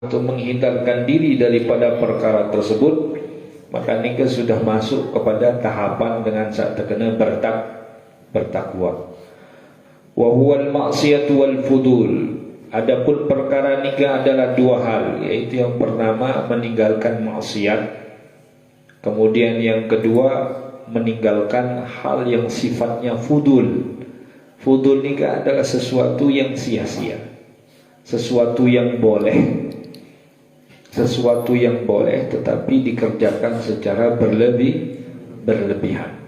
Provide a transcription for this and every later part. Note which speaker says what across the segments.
Speaker 1: untuk menghindarkan diri daripada perkara tersebut, maka nikah sudah masuk kepada tahapan dengan saat terkena bertakwa. Wa huwal maksiyatu wal fudul. Adapun perkara nikah adalah dua hal, yaitu yang pertama meninggalkan maksiat, kemudian yang kedua meninggalkan hal yang sifatnya fudul. Fudul nikah adalah sesuatu yang sia-sia, sesuatu yang boleh, sesuatu yang boleh tetapi dikerjakan secara berlebihan.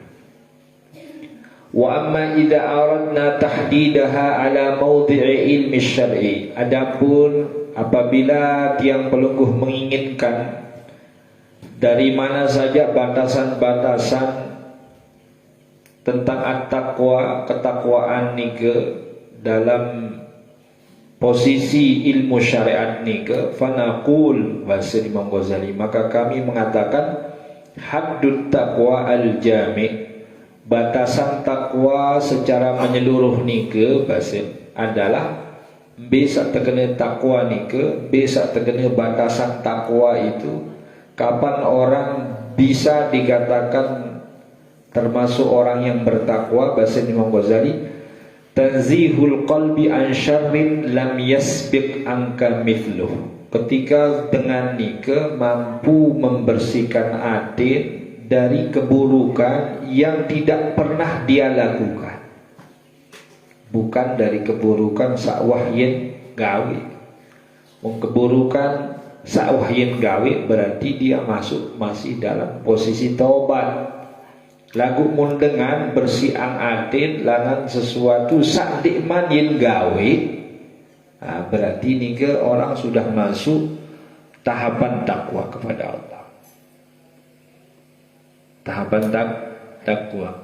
Speaker 1: Wa amma idza aradna tahdidaha ala mawdi'i ilmi syar'i. Adapun apabila tiang pelungguh menginginkan dari mana saja batasan-batasan tentang at-taqwa, ketakwaan nikah dalam posisi ilmu syariat nikah, fanaqul, bahasa Imam Ghazali, maka kami mengatakan haddut taqwa al-jami', batasan takwa secara menyeluruh nikah bahasa adalah bisa terkena takwa nikah, bisa terkena batasan takwa itu. Kapan orang bisa dikatakan termasuk orang yang bertakwa, bahasa Imam Ghazali, tanzihul qalbi an syarrin lam yasbiq anka mithluh. Ketika dengan nikah mampu membersihkan hati dari keburukan yang tidak pernah dia lakukan, bukan dari keburukan sakwahyin gawe. Keburukan sakwahyin gawe berarti dia masih dalam posisi taubat. Lagu mun dengan bersiang atin langan sesuatu sakdikman yin gawe, berarti nikah orang sudah masuk tahapan takwa kepada Allah. Tahapan takwa.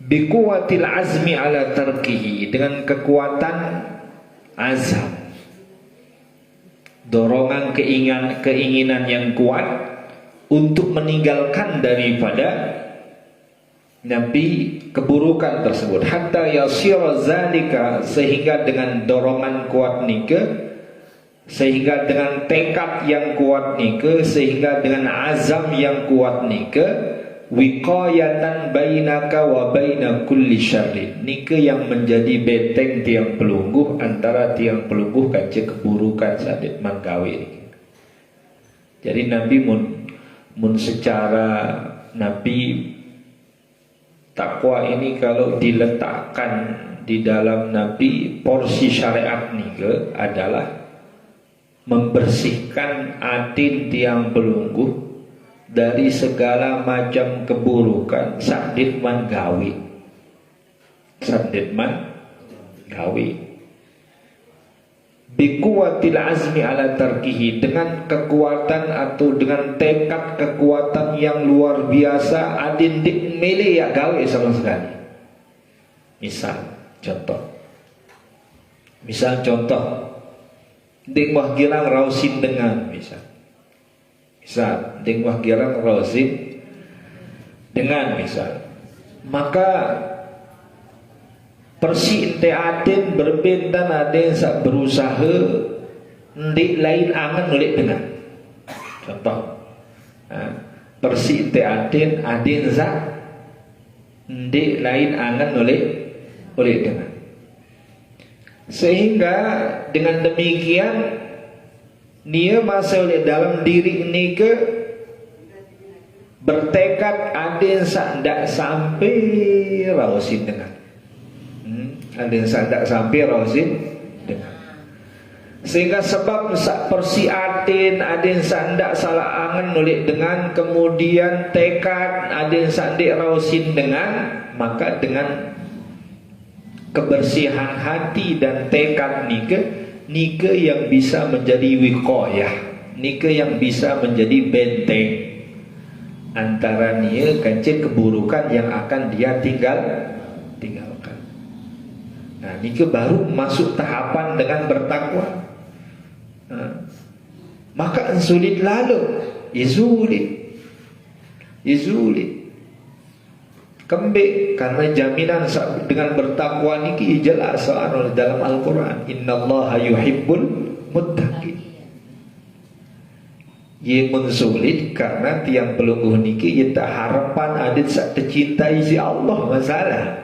Speaker 1: Biquwatil azmi ala tarkihi, dengan kekuatan azam, dorongan keinginan yang kuat untuk meninggalkan daripada nabi keburukan tersebut. Hatta yasira zalika, sehingga dengan dorongan kuat nikah, sehingga dengan tekad yang kuat nikah, sehingga dengan azam yang kuat nikah, wiqayatan bainaka wa baina kulli syarrin, nikah yang menjadi benteng tiang pelungguh antara tiang pelungguh kaca keburukan sabit manggawe. Jadi Nabi mun secara Nabi takwa ini kalau diletakkan di dalam Nabi, porsi syariat nikah adalah membersihkan atin tiang pelungguh dari segala macam keburukan sadit man gawi, sadit man gawi. Biquwatil azmi ala tarkihi, dengan kekuatan atau dengan tekad kekuatan yang luar biasa, adin dik milih ya gawe sama sekali. Misal contoh ding wah girang rausin dengan misal ding wah girang rausin dengan misal, maka persi ente aden berbentan aden sak berusaha ndik lain angan oleh dengan contoh persi ente aden sak ndik lain angan oleh dengan, sehingga dengan demikian dia masuk dalam diri ini ke bertekad aden sandak sampai rausin dengan aden sandak sampai rausin dengan, sehingga sebab persi aden sandak salah angan oleh dengan, kemudian tekad aden sandik rausin dengan, maka dengan kebersihan hati dan tekad nikah yang bisa menjadi wiqayah, nikah yang bisa menjadi benteng antara dia kancing keburukan yang akan dia tinggalkan. Nah, nikah baru masuk tahapan dengan bertakwa. Maka sulit lalu, sulit. Kembali karena jaminan dengan bertakwa niki jelas soal dalam Al-Quran. Innallaha yuhibbul muttaqin. Ia mensulit karena tiang pelungguh niki ia tak harapan ada sak tercintai si Allah masalah.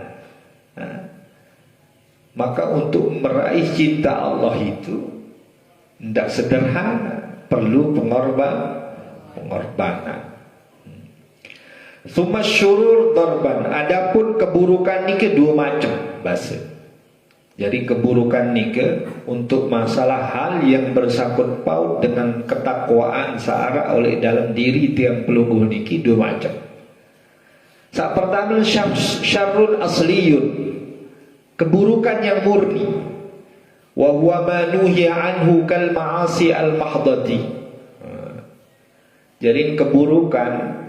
Speaker 1: Maka untuk meraih cinta Allah itu tidak sederhana, perlu pengorbanan. Tsumma syurur darban. Adapun keburukan ni kedua macam bahasa. Jadi keburukan ni untuk masalah hal yang bersangkut paut dengan ketakwaan searah oleh dalam diri tiang pelungguh niki dua macam. Sak pertama syarrun asliyun, keburukan yang murni. Wa huwa ma nuhiya anhu kal ma'asi al mahdati. Jadi keburukan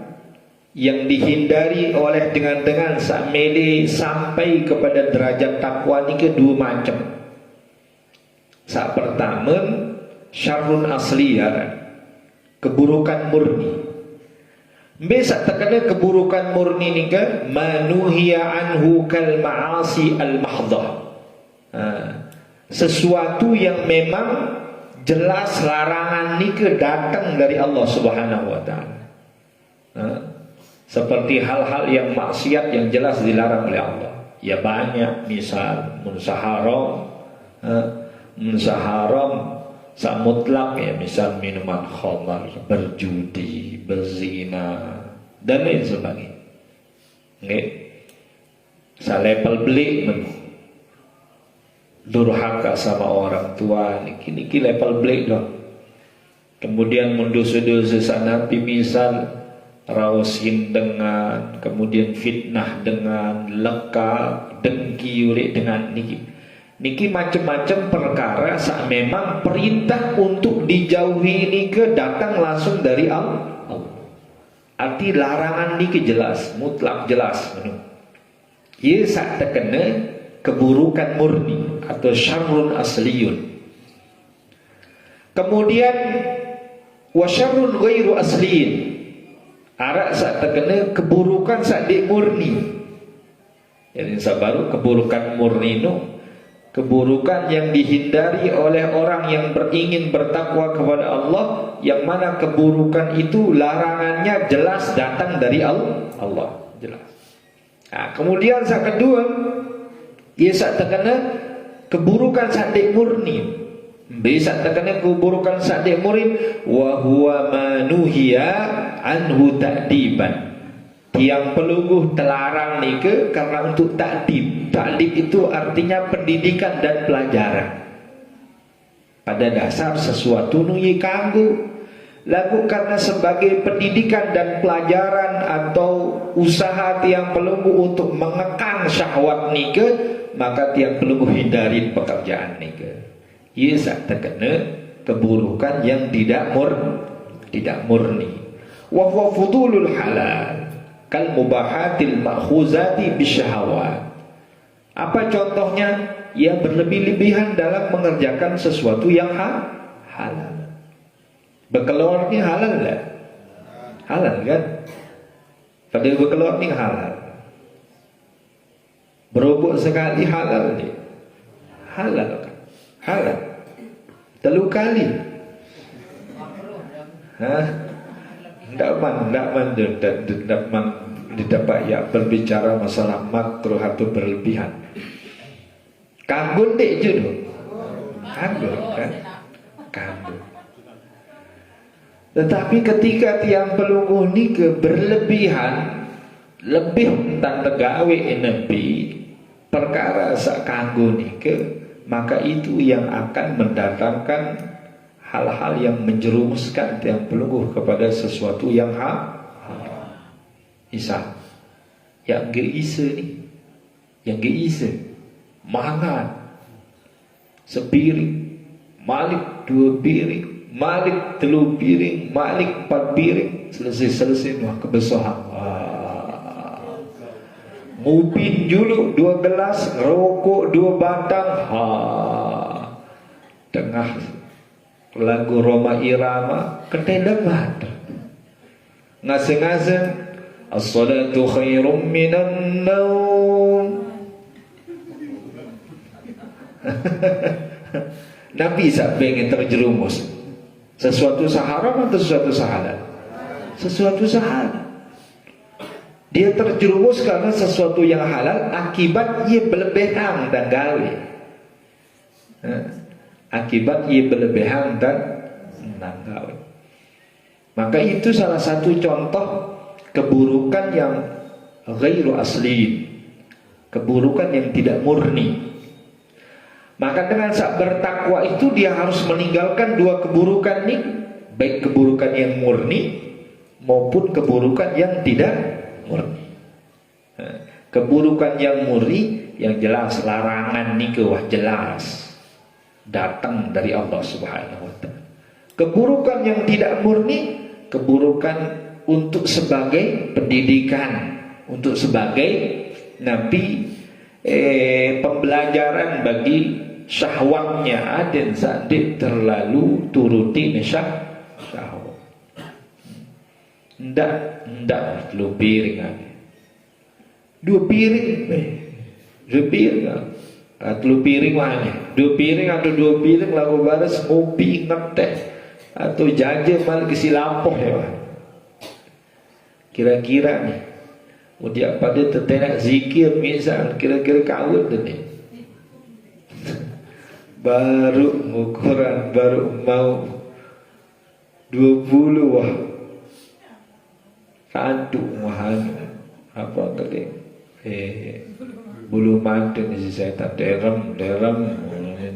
Speaker 1: yang dihindari oleh dengan sakmele sampai kepada derajat takwa ni kedua macam. Sak pertama syarrun asliyah, keburukan murni. Besok terkena keburukan murni ni ke manuhiya anhu kal ma'asi al mahdah. Sesuatu yang memang jelas larangan ni ke datang dari Allah Subhanahu wa taala. Seperti hal-hal yang maksiat yang jelas dilarang oleh Allah. Ya banyak, misal munsaharam, mutlak ya, misal minuman khamar, berjudi, berzina dan lain sebagainya. Nggih. Salepel beli durhaka sama orang tua, niki level beli dong. Kemudian mendosa-dosa sana misal rausin dengan, kemudian fitnah dengan, lekal, dengki oleh dengan niki macam-macam perkara sak memang perintah untuk dijauhi ini ke datang langsung dari Allah. Arti larangan niki jelas, mutlak jelas. Ia sak terkena keburukan murni atau syarrun asliyun. Kemudian wa syarrun ghairu asliyin, arak sak terkena keburukan sak dik murni. Jadi sabaru keburukan murni itu keburukan yang dihindari oleh orang yang ingin bertakwa kepada Allah, yang mana keburukan itu larangannya jelas datang dari Allah jelas. Kemudian sak kedua, ia sak terkena keburukan sak dik murni. Bisa terkena keburukan sakit murid, wa huwa manuhiya anhu ta'diban. Tiang pelungguh terlarang ni ke karena untuk ta'dib. Ta'dib itu artinya pendidikan dan pelajaran. Pada dasar sesuatu nuyi kanggu, lagu karena sebagai pendidikan dan pelajaran atau usaha tiang pelungguh untuk mengekang syahwat ni ke, maka tiang pelungguh hindari pekerjaan ni ke. Ia terkena keburukan yang tidak murni. Wa huwa fudulul halal kal mubahatil ma'khuzati bisyahawat. Apa contohnya? Ia berlebih-lebihan dalam mengerjakan sesuatu yang halal. Berkelor ni halal lah. Halal kan? Pada berkelor ni halal. Berobok sekali halal ni. Halal kan? Halal. Telu kali. Tidak dapat ya berbicara masalah makruh atau berlebihan. Kambun dek je tu. Kambun kan? Kambun. Tetapi ketika tiang pelungguh ni ke berlebihan, lebih tentang tegawe nebi perkara sak kanggo ni ke, maka itu yang akan mendatangkan hal-hal yang menjerumuskan tiang pelungguh kepada sesuatu yang haram. Misal yang geisa ni, yang geisa mangan sepiring, malik dua piring, malik telu piring, malik empat piring, selesai wah kebesaran. Ngupin dulu 2 gelas, rokok 2 batang. Tengah lagu Roma Irama ketelebat. Ngaseng-ngaseng As-salatu khairum minan naum. Nabi sampai ingin terjerumus. Sesuatu haram atau sesuatu halal? Sesuatu halal. Dia terjerumus karena sesuatu yang halal, akibat ia berlebihan dan gawe. Akibat ia berlebihan dan gawe. Maka itu salah satu contoh keburukan yang ghairu asli, keburukan yang tidak murni. Maka dengan saat bertakwa itu dia harus meninggalkan dua keburukan ini, baik keburukan yang murni maupun keburukan yang tidak murni. Keburukan yang murni yang jelas larangan nikah jelas datang dari Allah Subhanahu wa taala. Keburukan yang tidak murni, keburukan untuk sebagai pendidikan, untuk sebagai nabi pembelajaran bagi syahwatnya aden sadik terlalu turuti syahwat. Ndak lu piring aja. Dua piring atau piring mana? Dua piring lagu baris ngopi ngeteh atau jajan mal kisi lampoh ya. Kira-kira nih udah pada tetenak zikir misal kira-kira kawin tu nih. Baru ukuran baru mau 20 wah. Aduh mahal apa tadi? Bulu mantin si saya tak derem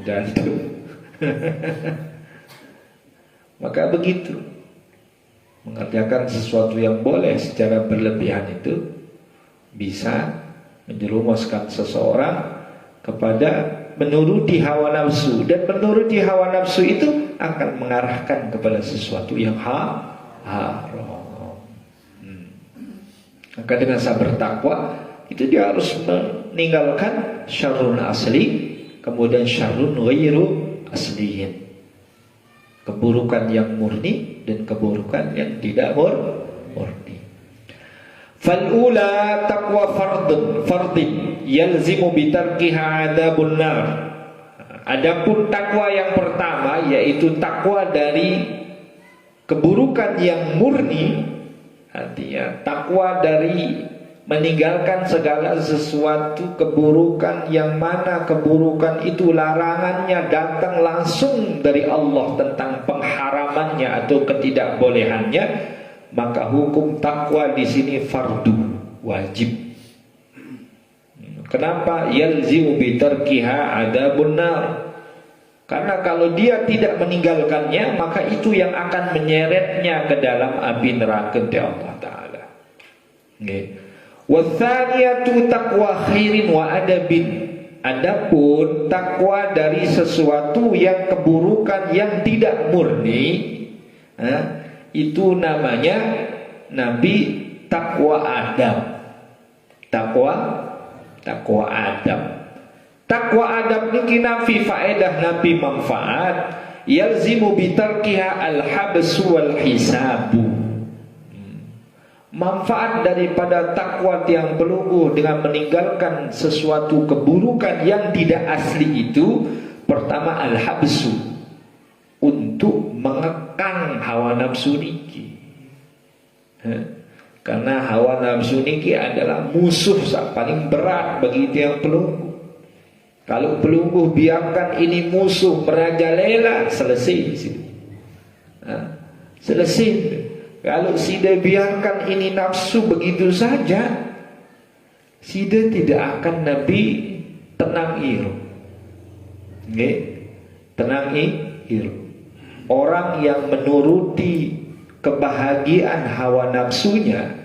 Speaker 1: jantung. Maka begitu. Mengerjakan sesuatu yang boleh secara berlebihan itu bisa menjerumuskan seseorang kepada menuruti hawa nafsu, dan menuruti hawa nafsu itu akan mengarahkan kepada sesuatu yang haram. Maka dengan sabar takwa itu dia harus meninggalkan syarrun asli, kemudian syarrun ghairu asliyin, keburukan yang murni dan keburukan yang tidak murni. Fal'ula taqwa fardin yalzimu bitarkiha adabun nar. Adapun takwa yang pertama yaitu takwa dari keburukan yang murni, artinya takwa dari meninggalkan segala sesuatu keburukan yang mana keburukan itu larangannya datang langsung dari Allah tentang pengharamannya atau ketidakbolehannya, maka hukum takwa di sini fardu, wajib. Kenapa? Yalzimu bitarkiha adabun nar. Karena kalau dia tidak meninggalkannya, maka itu yang akan menyeretnya ke dalam api neraka dari Allah Ta'ala. Wathaniyatu taqwa khairin wa adabin. Adapun takwa dari sesuatu yang keburukan yang tidak murni, itu namanya Nabi takwa adab. Takwa adab. Takwa adab ni kina fi faedah Nabi manfaat. Yalzimu bitarkiha al-habsu wal hisabu. Manfaat daripada takwa yang belunggu dengan meninggalkan sesuatu keburukan yang tidak asli itu, pertama al-habsu, untuk mengekang hawa nafsu niki. Karena hawa nafsu niki adalah musuh paling berat bagi tiang pelunggu. Kalau pelunggu biarkan ini musuh merajalela, selesai. Selesai. Kalau sida biarkan ini nafsu begitu saja, sida tidak akan Nabi tenang iru. Tenang iru. Orang yang menuruti kebahagiaan hawa nafsunya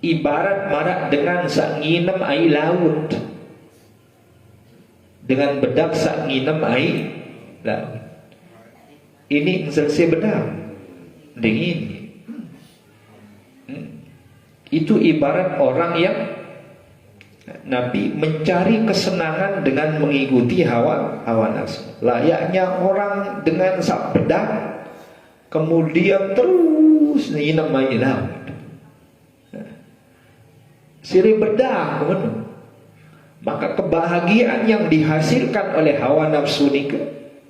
Speaker 1: ibarat marak dengan sak nginem air laut, dengan bedak sak nginem air laut. Ini selesai bedak dingin. Itu ibarat orang yang Nabi mencari kesenangan dengan mengikuti hawa nafsu. Layaknya orang dengan sak bedak kemudian terus nginem air laut. Sire bedah ngono. Maka kebahagiaan yang dihasilkan oleh hawa nafsu nika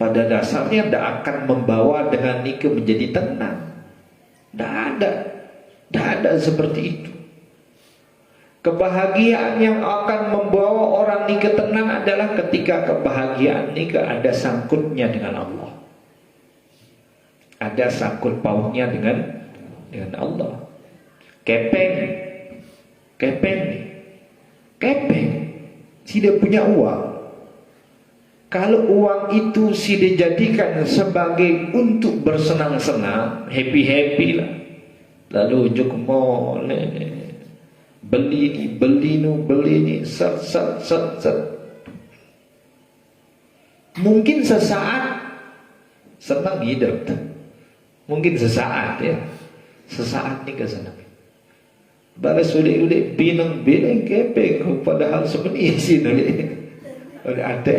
Speaker 1: pada dasarnya tidak akan membawa dengan nika menjadi tenang. Tidak ada seperti itu. Kebahagiaan yang akan membawa orang nika tenang adalah ketika kebahagiaan nika ada sangkutnya dengan Allah. Ada sangkut pautnya dengan Allah. Kepeng. Tidak punya uang. Kalau uang itu tidak dijadikan sebagai untuk bersenang-senang, happy lah. Lalu ujuk mall, beli ni, set. Mungkin sesaat senang hidup. Mungkin sesaat ya. Sesaat ni kesenangan. Balas ulik binang kepeng padahal sebenarnya sih oleh ada.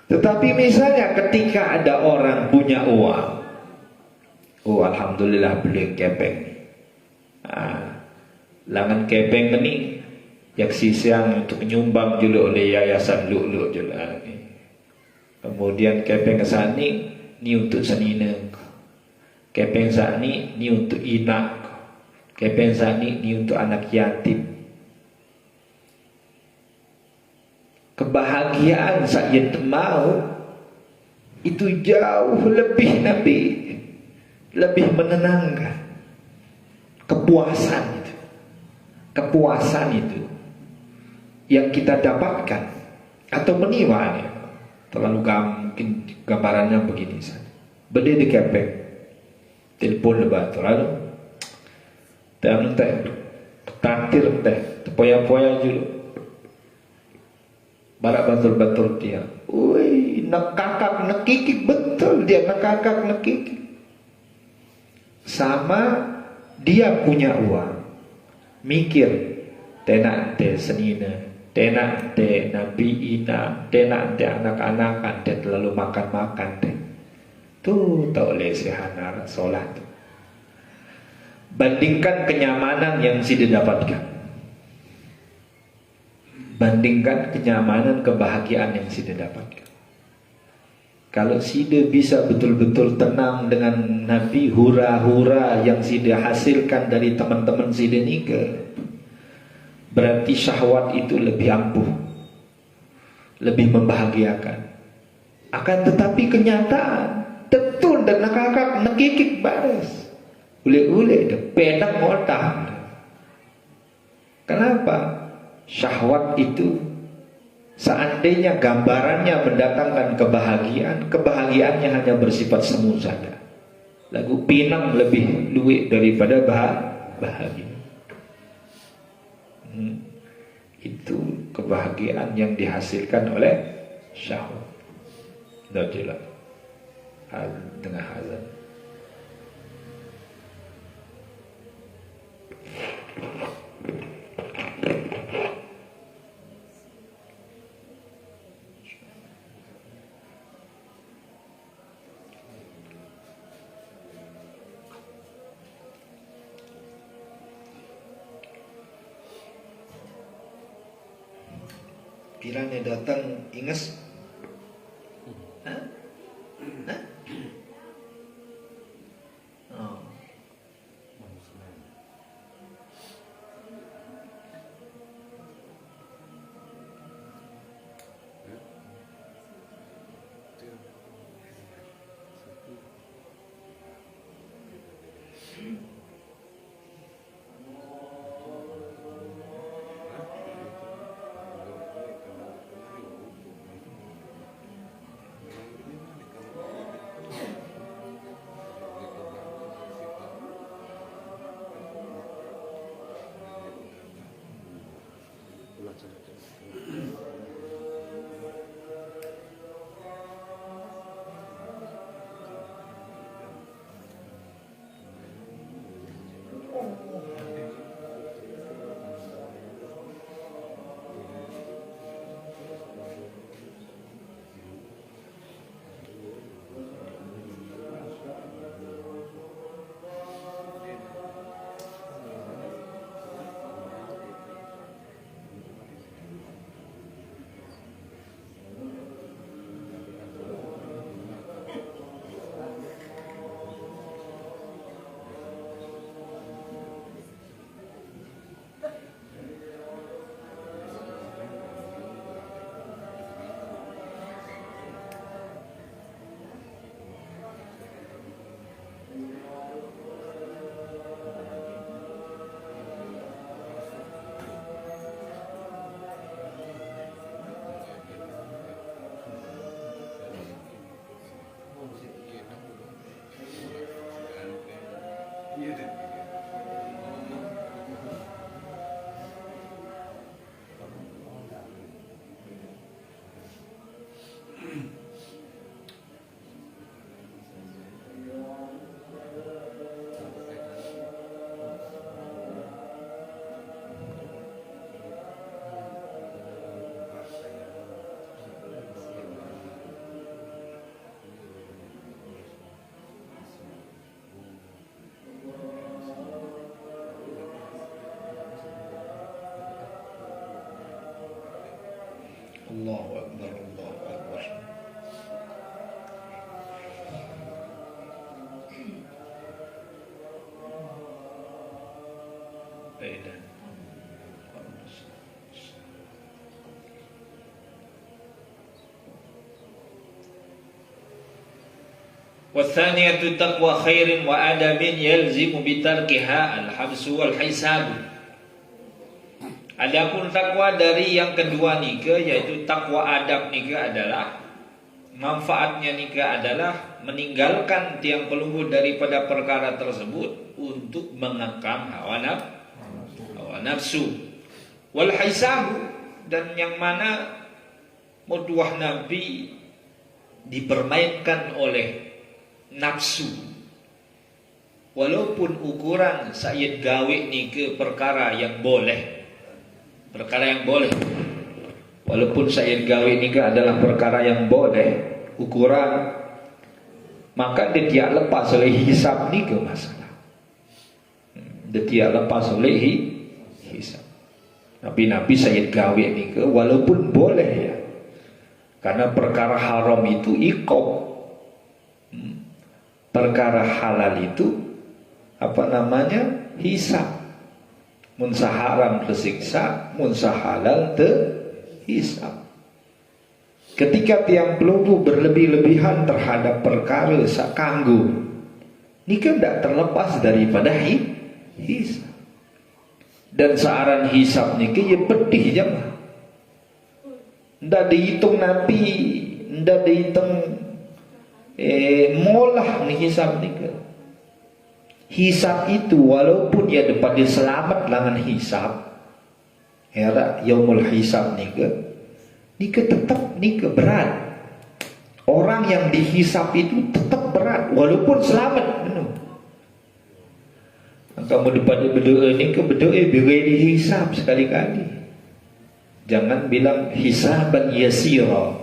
Speaker 1: Tetapi misalnya ketika ada orang punya uang, alhamdulillah beli kepeng. Langan kepeng ni yak sisiang untuk menyumbang juga oleh yayasan Lu'lu' juga. Kemudian kepeng kesani ni untuk senina. Kepeng sani ni untuk inak. Kepeng sani ni untuk anak yatim. Kebahagiaan saya mau itu jauh lebih lebih menenangkan. Kepuasan itu yang kita dapatkan atau meniwanya terlalu mungkin gambarannya begini saja. Beli di kepeng, telepon lebat lalu dan takdir poya-poya juga barak betul-betul dia. Woi, nekakak nekikik betul dia nekakak nekikik. Sama dia punya uang, mikir tenak te senina, tenak te nabi ina, tenak te anak-anak te terlalu makan te. Tu tak boleh sehana solat. Bandingkan kenyamanan yang sudah dapatkan. Bandingkan kenyamanan, kebahagiaan yang sudah dapatkan. Kalau sudah bisa betul-betul tenang dengan Nabi, hura-hura yang sudah hasilkan dari teman-teman sudah nikah, berarti syahwat itu lebih ampuh, lebih membahagiakan. Akan tetapi kenyataan betul dan nakakak nekikik baris. Ule-ule pedang otak. Kenapa? Syahwat itu seandainya gambarannya mendatangkan kebahagiaan, kebahagiaannya hanya bersifat semu saja. Lagu pinang lebih luwih daripada bahagia. Itu kebahagiaan yang dihasilkan oleh syahwat. Dah jelas. Tengah hazan. Piranya datang ingas. Hah? Oh.
Speaker 2: Wathaniyatu taqwa khairin wa adabin yalzimu bitarkiha al-habsu wal hisab. Adapun takwa dari yang kedua nika, yaitu takwa adab nika adalah manfaatnya nika adalah meninggalkan tiang pelunggu daripada perkara tersebut untuk mengekang hawa nafsu. Wal hisab, dan yang mana mutuah Nabi dipermainkan oleh nafsu, walaupun ukuran saya gawe ni ke perkara yang boleh, walaupun saya gawe ni ke adalah perkara yang boleh ukuran, maka dia tidak lepas oleh hisab ni ke masalah, dia tidak lepas oleh hisab. Nabi saya gawe ni ke walaupun boleh ya, karena perkara haram itu iqab, perkara halal itu hisab. Mun haram tersiksa, mun halal terhisab. Ketika tiang pelunggu berlebih-lebihan terhadap perkara sakanggu, ini kan tidak terlepas daripada hisab. Dan searan hisab ni ke ya pedih je mah. Ndak dihitung Nabi, ndak dihitung molah ni hisab ni ke. Hisab itu walaupun dia dapat dia selamat dengan hisab, era yaumul hisab ni ke tetap ni ke berat. Orang yang dihisab itu tetap berat walaupun selamat. Kamu daripada berdoa ni ke berdoa biar dihisab sekali-kali. Jangan bilang hisaban yasira,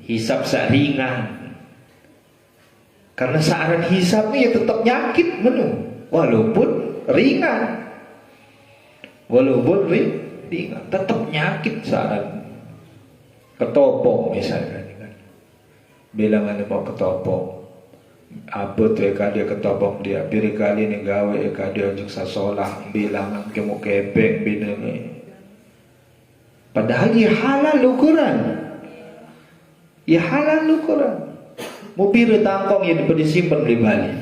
Speaker 2: hisab ringan. Karena searan hisab ni ya tetap nyakit walaupun ringan. Walaupun ringan tetap nyakit searan. Ketopong misalnya kan. Bilang ada mau ketopong. Apa tu dia ketopong dia. Biri kali ni gawe dia untuk sasolah. Bilang kamu kepeng bina ni. Padahal dia halal ukuran. Ya halal ukuran. Mau pira tangkong yang disimpan di balik.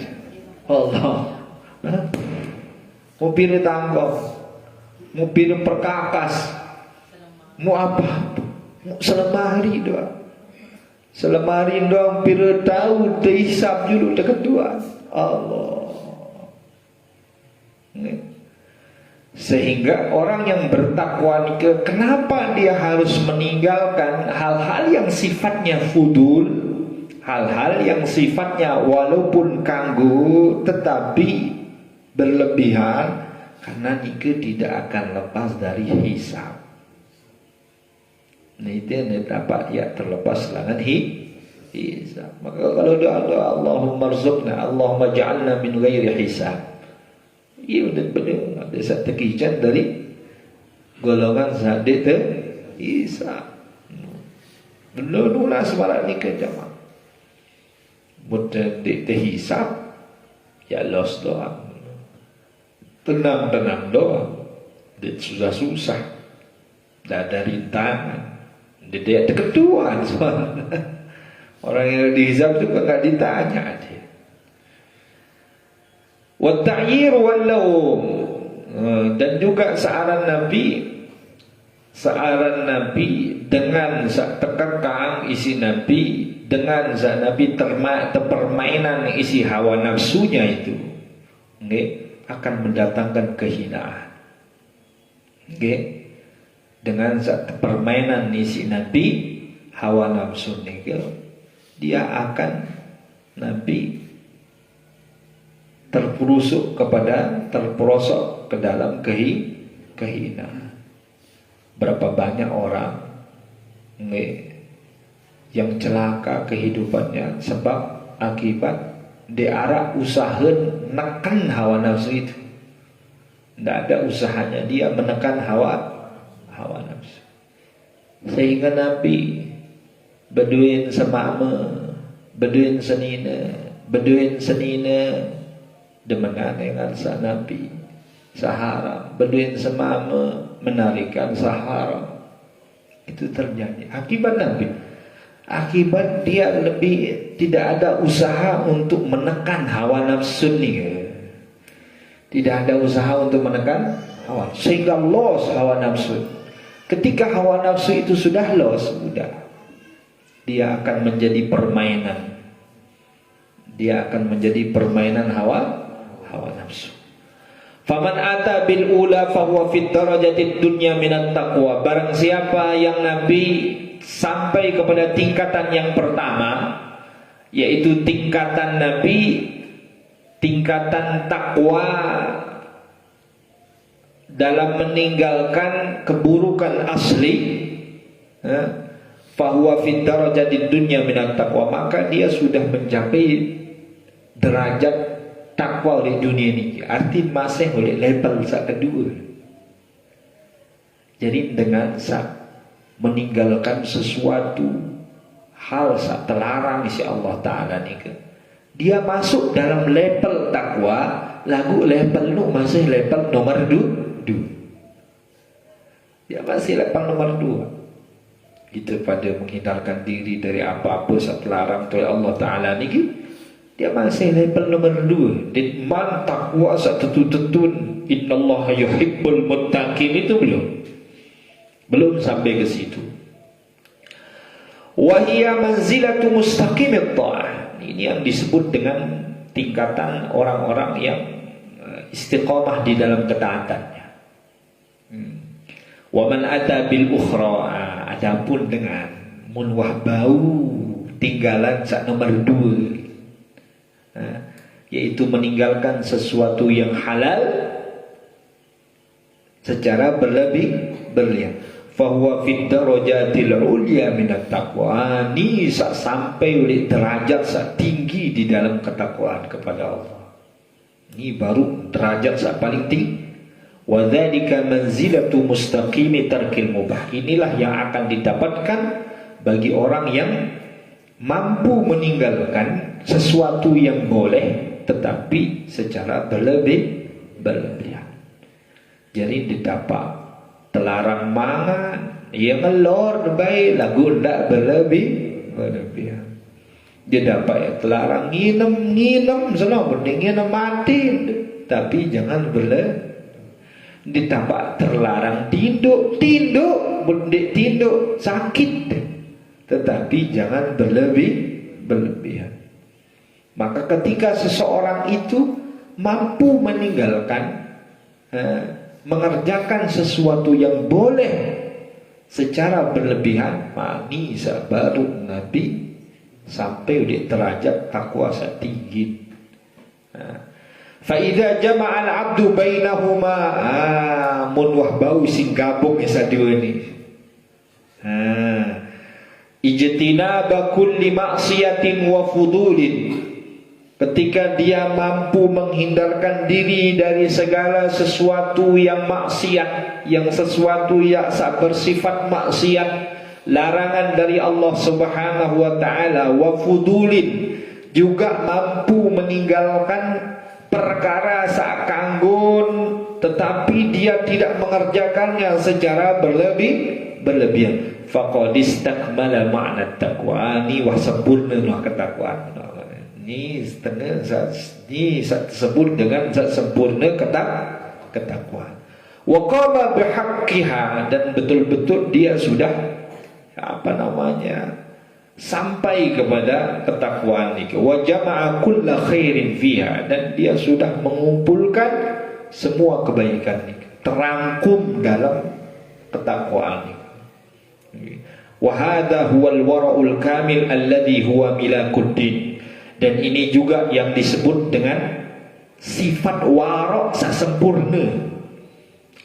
Speaker 2: Allah. Mau pira tangkong, mau pira perkakas, mau apa? Mau selemari doang. Selemari doang pira tahu dihisab dulu dekat dua. Allah. Sehingga orang yang bertakwa ni kenapa dia harus meninggalkan hal-hal yang sifatnya fudul, hal-hal yang sifatnya walaupun kanggu tetapi berlebihan, karena nikah tidak akan lepas dari hisab. Ini dapat ya terlepas dengan hisab. Maka kalau doa Allahumma rzuqna, Allahumma ja'alna min ghairi hisab, ia benar-benar ada satu kekijan dari golongan sadik hisab. Benar-benar sebarang nikah jamaah. Mudah dihisab, ya los doang, tenang doang, dan susah-susah, dah ada rintangan, dia ketuaan soalnya. Orang yang dihisab juga nggak ditanya dia. Wa ta'yir wal laum, dan juga searan Nabi dengan terkekang isi Nabi, dengan Nabi permainan isi hawa nafsunya itu, akan mendatangkan kehinaan. Dengan permainan isi Nabi hawa nafsu dia akan Nabi terperosok ke dalam kehinaan. Berapa banyak orang yang celaka kehidupannya sebab akibat diarah usaha menekan hawa nafsu itu. Tidak ada usahanya dia menekan hawa nafsu. Sehingga Nabi beduin semama, beduin senina demenan dengan sa Nabi sahara, beduin semama menarikan sahara. Itu terjadi akibat Nabi. Akibat dia lebih tidak ada usaha untuk menekan hawa nafsu ni. Tidak ada usaha untuk menekan hawa, sehingga loss hawa nafsu. Ketika hawa nafsu itu sudah loss, sudah, dia akan menjadi permainan. Dia akan menjadi permainan hawa nafsu. Faman ata bil ula fahuwa fit darajatid dunya minat taqwa. Barang siapa yang Nabi sampai kepada tingkatan yang pertama, yaitu tingkatan Nabi, tingkatan takwa dalam meninggalkan keburukan asli, fahuwa fid darajatid dunya minat taqwa, maka dia sudah mencapai derajat takwa oleh dunia ini. Arti masih oleh level sak kedua. Jadi dengan sak meninggalkan sesuatu hal sak terlarang isi Allah Ta'ala ni ke, dia masuk dalam level takwa. Lagu level nu masih level nomor 2. Dia masih level nomor 2. Itu pada menghindarkan diri dari apa-apa sak terlarang oleh Allah Ta'ala ni ke, dia masih level nomor 2. Dan man takwa sak tetun-tetun, innallaha yuhibbul muttaqin, itu belum sampai ke situ. Wahia manzilatu mustaqimit ta'ah. Ini yang disebut dengan tingkatan orang-orang yang istiqamah di dalam ketaatannya. Wa man ata bil ukhra, adapun dengan munwah bau tinggalan sak nomor 2, yaitu meninggalkan sesuatu yang halal secara berlebihan. Fahuwa fid darajatil ulya minat taqwa. Ni sampai oleh derajat tinggi di dalam ketakwaan kepada Allah. Ini baru derajat paling tinggi. Wa dzalika manzilatu mustaqimi tarkil mubah. Inilah yang akan didapatkan bagi orang yang mampu meninggalkan sesuatu yang boleh tetapi secara berlebihan. Jadi didapat terlarang mangan, ia ngelor baik lagu ndak berlebihan. Dia dapat terlarang nginem senang mending nginem mati, tapi jangan berlebihan. Didapat terlarang tinduk mending tinduk sakit, tetapi jangan berlebihan. Maka ketika seseorang itu mampu meninggalkan mengerjakan sesuatu yang boleh secara berlebihan, ini baru Nabi sampai di derajat takwa tinggi. Fa idza jama'a al-'abdu bainahuma, mun wah bau sing gabung sadua ni. Ijtinaba kulli ma'siyatin wa fudulin. Ketika dia mampu menghindarkan diri dari segala sesuatu yang maksiat, yang sesuatu yang bersifat maksiat, larangan dari Allah Subhanahu wa taala, wa fudulin, juga mampu meninggalkan perkara sak kanggun tetapi dia tidak mengerjakannya secara berlebihan. Faqad istakmala ma'na taqwa, ni wah sempurna ketakwaan. Ini setengah ini tersebut dengan sempurna ketakwaan. Wa qama bihaqqiha, dan betul-betul dia sudah sampai kepada ketakwaan ini. Wa jama'a kulla khairin fiha, dan dia sudah mengumpulkan semua kebaikan ini, terangkum dalam ketakwaan ini. Wa hadha huwal wara'ul kamil alladhi huwa milakuddin. Dan ini juga yang disebut dengan sifat wara' sempurna,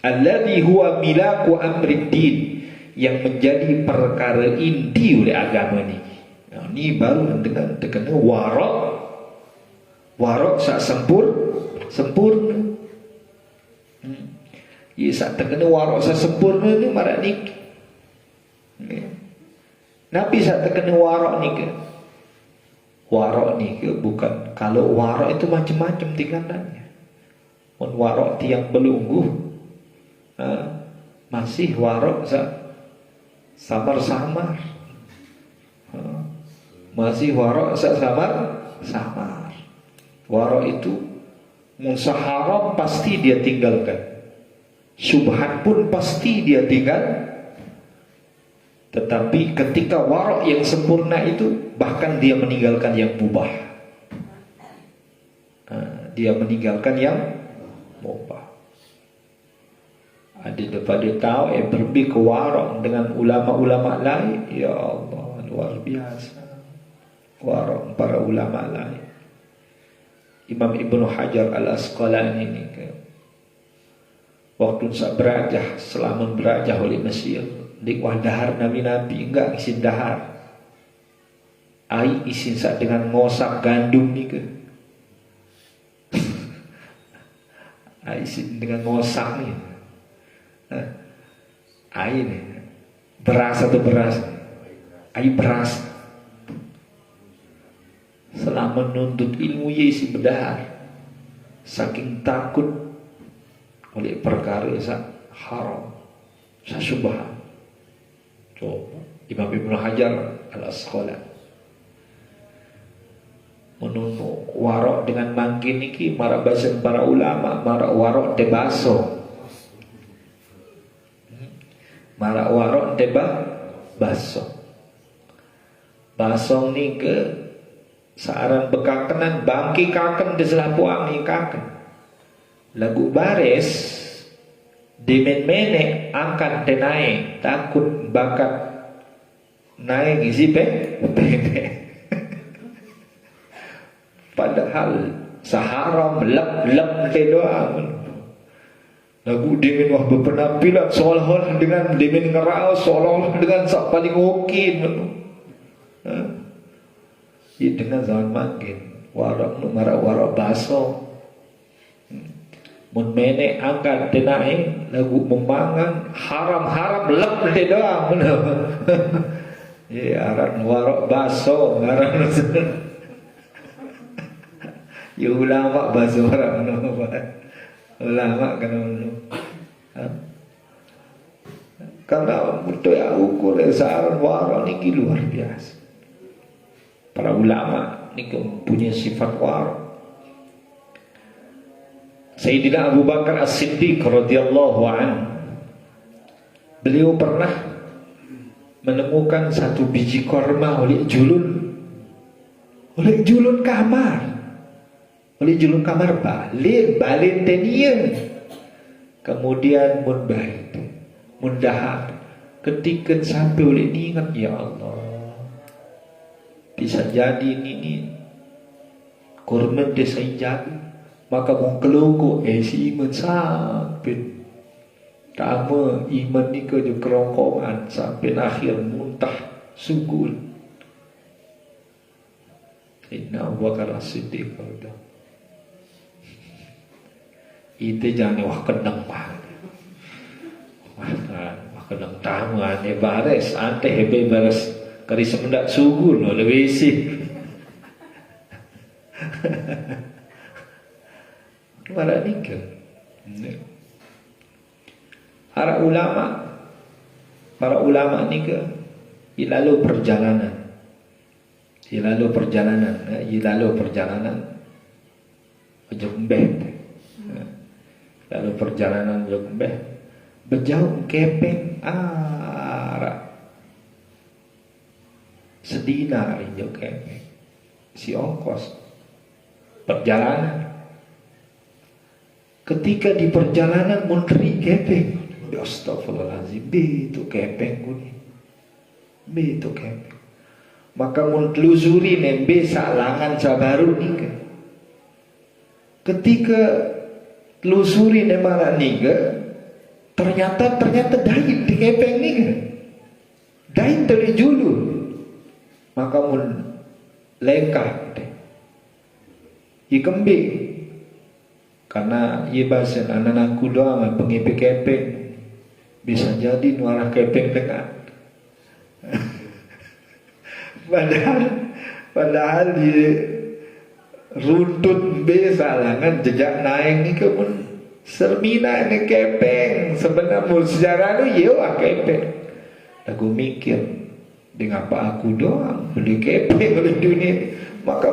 Speaker 2: alladhi huwa milaku amriddin, yang menjadi perkara inti oleh agama ini. Nah, ini baru dengan wara' sempurna. Ya, sak terkena wara' sempurna ni marak ni. Nabi sak terkena wara' ni ke? Warok ni ke bukan, kalau warok itu macam-macam tingkatannya. Warok tiang belunggu, masih warok samar-samar. Masih warok samar. Warok itu musa haram pasti dia tinggalkan, syubhat pun pasti dia tinggal. Tetapi ketika warok yang sempurna itu, bahkan dia meninggalkan yang mubah. Dia meninggalkan yang mubah. Ada daripada tahu pergi ke warok dengan ulama-ulama lain, ya Allah, luar biasa. Warok para ulama lain. Imam Ibnu Hajar Al-Asqalani ini waktu berajah, selama berajah oleh Mesir, di dahar nabi-nabi enggak isin dahar. Ai isin sak dengan ngosak gandum ni ke. Ai isin dengan ngosak ni. Ai ni beras atau beras. Ai beras. Selama menuntut ilmu ye isi berdahar. Saking takut oleh perkara yang haram, syubhat. Imam Ibnu Hajar Al-Asqalani menunu warok dengan mangkin niki mara basen para ulama, mara warok te baso, mara warok te baso. Basong ni ke searan bekakenan bangki kaken di selapuang ni kaken lagu baris dimen-mene angkat denai takut bakat naik isi padahal saharam lep te doang lagu dimen wah berpenampilan seolah-olah dengan dimen ngerau seolah-olah dengan sak paling oke ini dengan zaman makin warok warak baso mun mene angkat tenai lagu memangan haram lep de doang ya aran warok baso ngaran ya ulama baso orang ulama kan karena betul ya ukur saran warok niki luar biasa. Para ulama niki punya sifat warok. Sayyidina Abu Bakar As-Siddiq radhiyallahu anhu, beliau pernah menemukan satu biji korma oleh julun kamar, balin tenian, kemudian mundahar, ketika sampai oleh ingat, ya Allah, bisa jadi ini korma desa jadi. Maka mengkeloko si iman sampai tama iman ni ke kerongkongan sampai akhir muntah sugul. Inna Abu Bakar As-Siddiq itu jangan wah kenang mah. Wah kenang tamu ane bares ante hebe bares kari semendak sugul lebih sih. Para nikah, para ulama nikah, ilalu perjalanan, Jembeh, berjauh kepeng arah sedina rinjau kepeng, si ongkos perjalanan. Ketika di perjalanan menteri kepeng, astagfirullahaladzim, itu kepeng kuni, itu kepeng. Maka mentelusuri nembe salangan sabaru nika. Ketika telusuri nemara nika, ternyata dain di kepeng nika, dain dari julu. Maka mun lengkap deh, ikembe. Karena ia bahasa anak doang pengipi kepeng bisa jadi nuarah kepeng dengan padahal di runtut besalangan jejak naik ni kemun sermina ni kepeng sebenarnya sejarah tu ya kepeng. Aku mikir Dengan apa aku doang beli kepeng oleh dunia, maka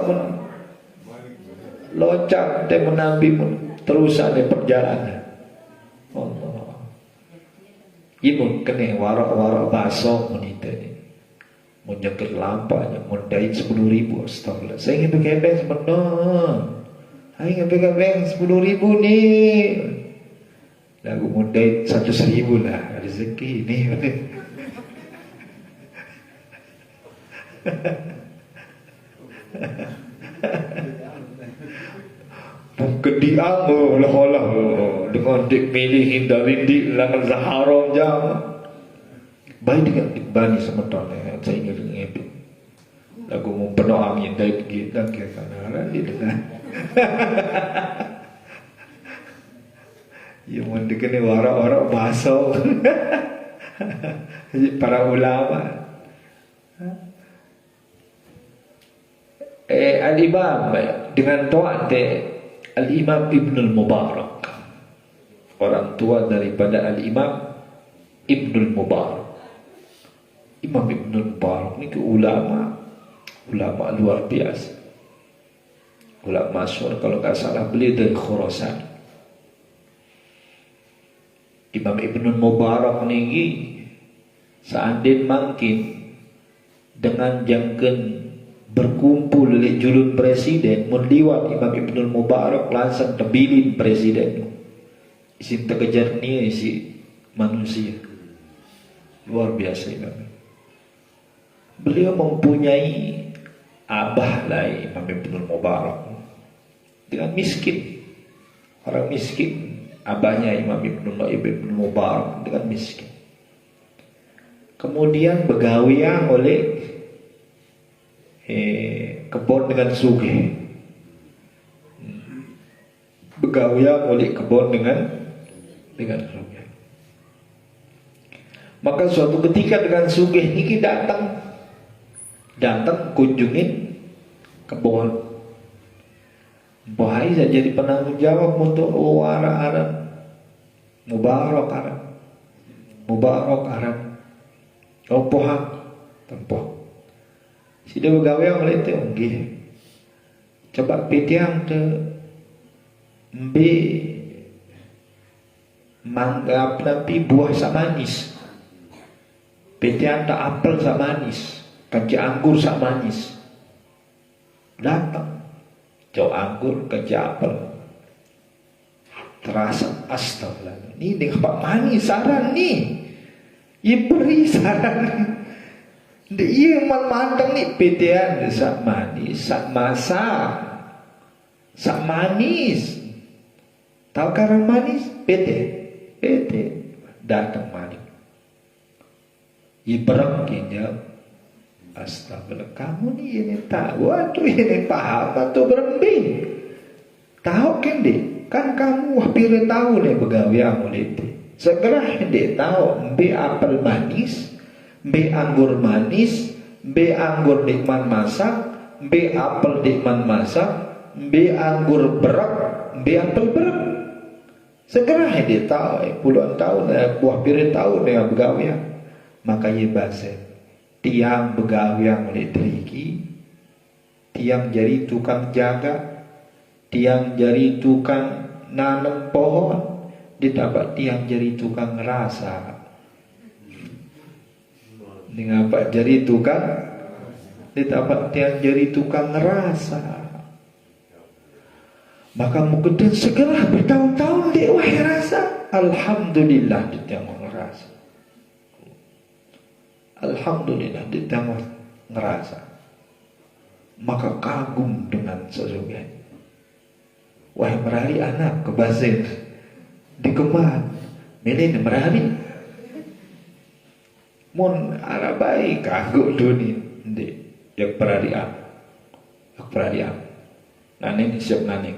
Speaker 2: loncat dan menambi terusan di perjalanan. Allah. Imun kena warak-warak basah menita ni. Menjengkel lampanya, mendait 10.000. Astagfirullah. Saya ingin pakai kepeng sebenar. Saya ingin pakai kepeng 10.000 ni. Lagu mendait 100.000 lah. Rezeki ni. Kediang lah dengan dik milih hindari dik langan zaharom jam. Baik dengan bani semeton saya ingat ngepit. Lagu mempenuh angin dari kita ke kanan di dengan. Ya mendekani warak-warak basah. Para ulama. Al-Imam dengan toat Al-Imam Ibnul Mubarak, orang tua daripada Al-Imam Ibnul Mubarak. Imam Ibnul Mubarak ni ke ulama luar biasa, ulama masyhur. Kalau tak salah beliau dari Khurasan. Imam Ibnul Mubarak ni seandainya mungkin dengan jangken berkumpul oleh julun presiden mendiwat Imam Ibnul Mubarak langsung terbilin presiden. Isi terkejar ni isi manusia luar biasa Imam. Beliau mempunyai abah lain Imam Ibnul Mubarak dengan miskin, orang miskin. Abahnya Imam Ibnul Mubarak dengan miskin. Kemudian begawian oleh kebon dengan sugih, begawian oleh kebon dengan sugih. Maka suatu ketika dengan sugih ini datang kunjungin kebon. Bahaya saya jadi penanggung jawab untuk wara Mubarak Arab. Opohan tempoh. Si dia bergawe oleh tu nggih. Coba pediang tu mbe mangga tapi buah sak manis. Pediang tak apel sak manis, kaca anggur sak manis. Datang jauh anggur kaca apel. Terasa astagfirullah. Ni dengan Pak manis saran ni. Ia beri saran. Dia memandang ni pedian sak manis, sak masak, sak manis. Tahu karang manis? Pede. Datang manis. Ibrah kenya. Astagfirullah. Kamu ni ini tahu atau ini paham atau berembing? Tahu kan deh? Kan kamu hampir tahu nih begawe mulai itu. Segera dia tahu be apel manis, be anggur manis, be anggur nikmat masak, be apel nikmat masak, be anggur berak, be apel berak. Segera dia tahu puluhan tahun buah piring tahun dengan begawe. Maka ia bahasa tiang begawe mulai teriki, tiang jadi tukang jaga, tiang jadi tukang nanam pohon, didapat tiang jadi tukang ngerasa. Dengan apa jadi tukang, didapat tiang jadi tukang ngerasa. Maka mungkin segera bertahun-tahun dia wahai rasa. Alhamdulillah dia tiang ngerasa. Alhamdulillah dia tiang ngerasa. Maka kagum dengan sesungguhnya. Wahai merari anak ke Basir di Kemang, milih merari. Mun arabai kagum dunia, ndi yang perarian. Nane siap nane.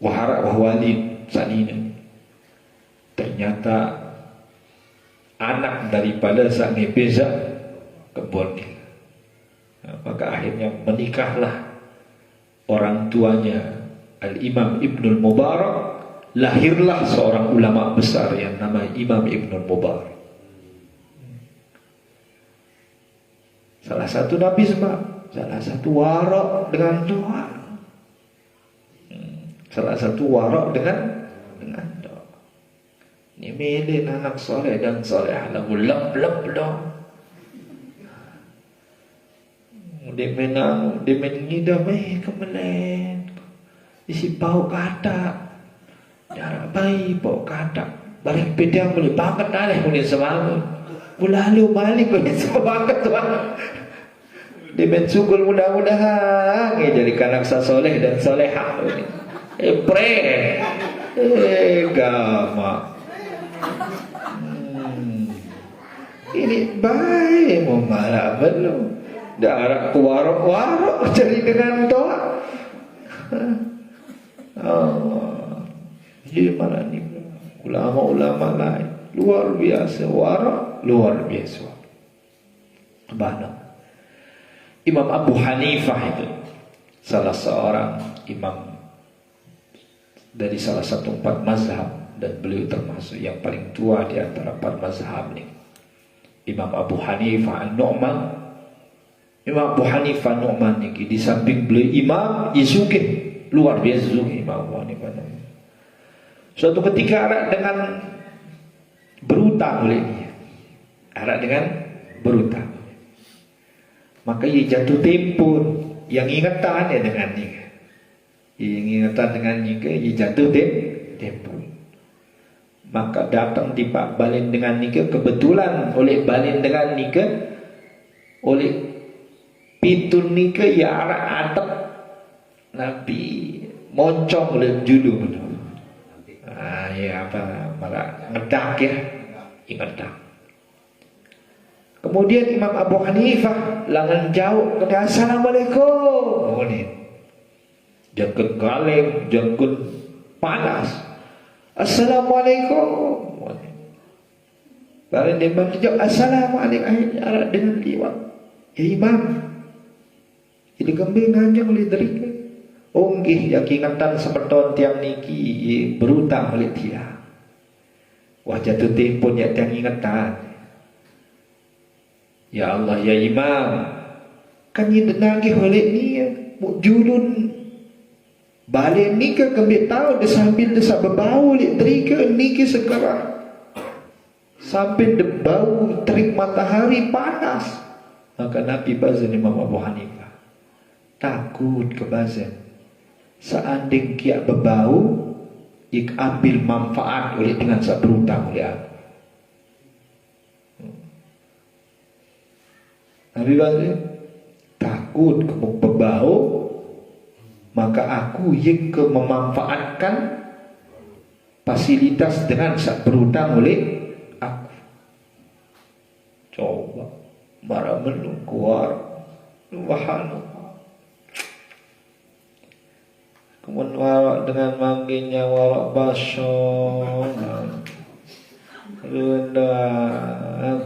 Speaker 2: Wahara wahwali sanine. Ternyata anak daripada sang beza kebon. Maka akhirnya menikahlah orang tuanya Al-Imam Ibnul Mubarak. Lahirlah seorang ulama besar yang nama Imam Ibnul Mubarak. Salah satu Nabi sebab, salah satu warak dengan doa. Salah satu warak dengan doa. Ini milik anak soleh dan soleh lagu lep-lep dong. Dia menang, dia menangida meh kemelen. Isi bau kata. Darah bayi bau kata. Balik pedang boleh banget alih boleh semangat. Lalu balik boleh semangat tuan. Dia mensugul mudah-mudahan jadi kanak soleh dan solehah. Gama. Ini baik mau marah belum? Darah warok jadi dengan doa. Gimana nih ulama-ulama lain luar biasa, warok luar biasa. Banyak. Imam Abu Hanifah itu salah seorang imam dari salah satu 4 mazhab, dan beliau termasuk yang paling tua di antara 4 mazhab ini. Imam Abu Hanifah An-Nu'man. Imam Abu Hanifah An-Nu'man ini di samping beliau imam Yesugih, luar biasa Yesugih Imam Abu Hanifah. Suatu ketika arak dengan berutang oleh dia. Arak dengan berutang. Maka ia jatuh tempo. Yang ingatan ya dengan dia. Yang ingatan dengan dia, ia jatuh tempo. Maka datang di Pak Balin dengan nikah. Kebetulan oleh Balin dengan nikah, oleh pintu nikah ya arak atap Nabi moncong oleh judul. Ya apa malah ngedak ya, ngedak. Kemudian Imam Abu Hanifah langan jauh kata assalamualaikum. Oh ni, jangkut galeng, jangkut panas. Assalamualaikum. Baru dia menjawab assalamualaikum. Akhirnya arah dengan liwat. Ya Imam, ini kembali nganjang oleh derika. Onggih yang ingatan seperton tiang niki berutang oleh dia. Wah jatuh tempo ya tiang ingatan. Ya Allah ya Imam, kan ini nagih oleh dia julun balik nikah kembali tahu dia sambil dia berbau oleh derika niki sekarang sampai dia bau terik matahari panas. Maka Nabi bazan Imam Abu Hanifah takut kebazan. Seandainya kia berbau, ik ambil manfaat oleh dengan saya berutang oleh aku. Nabi Bazir takut kamu berbau, maka aku yang ke memanfaatkan fasilitas dengan saya berutang oleh aku. Coba marah menung keluar wahana. Kemudian warak dengan manggilnya warak basah rendah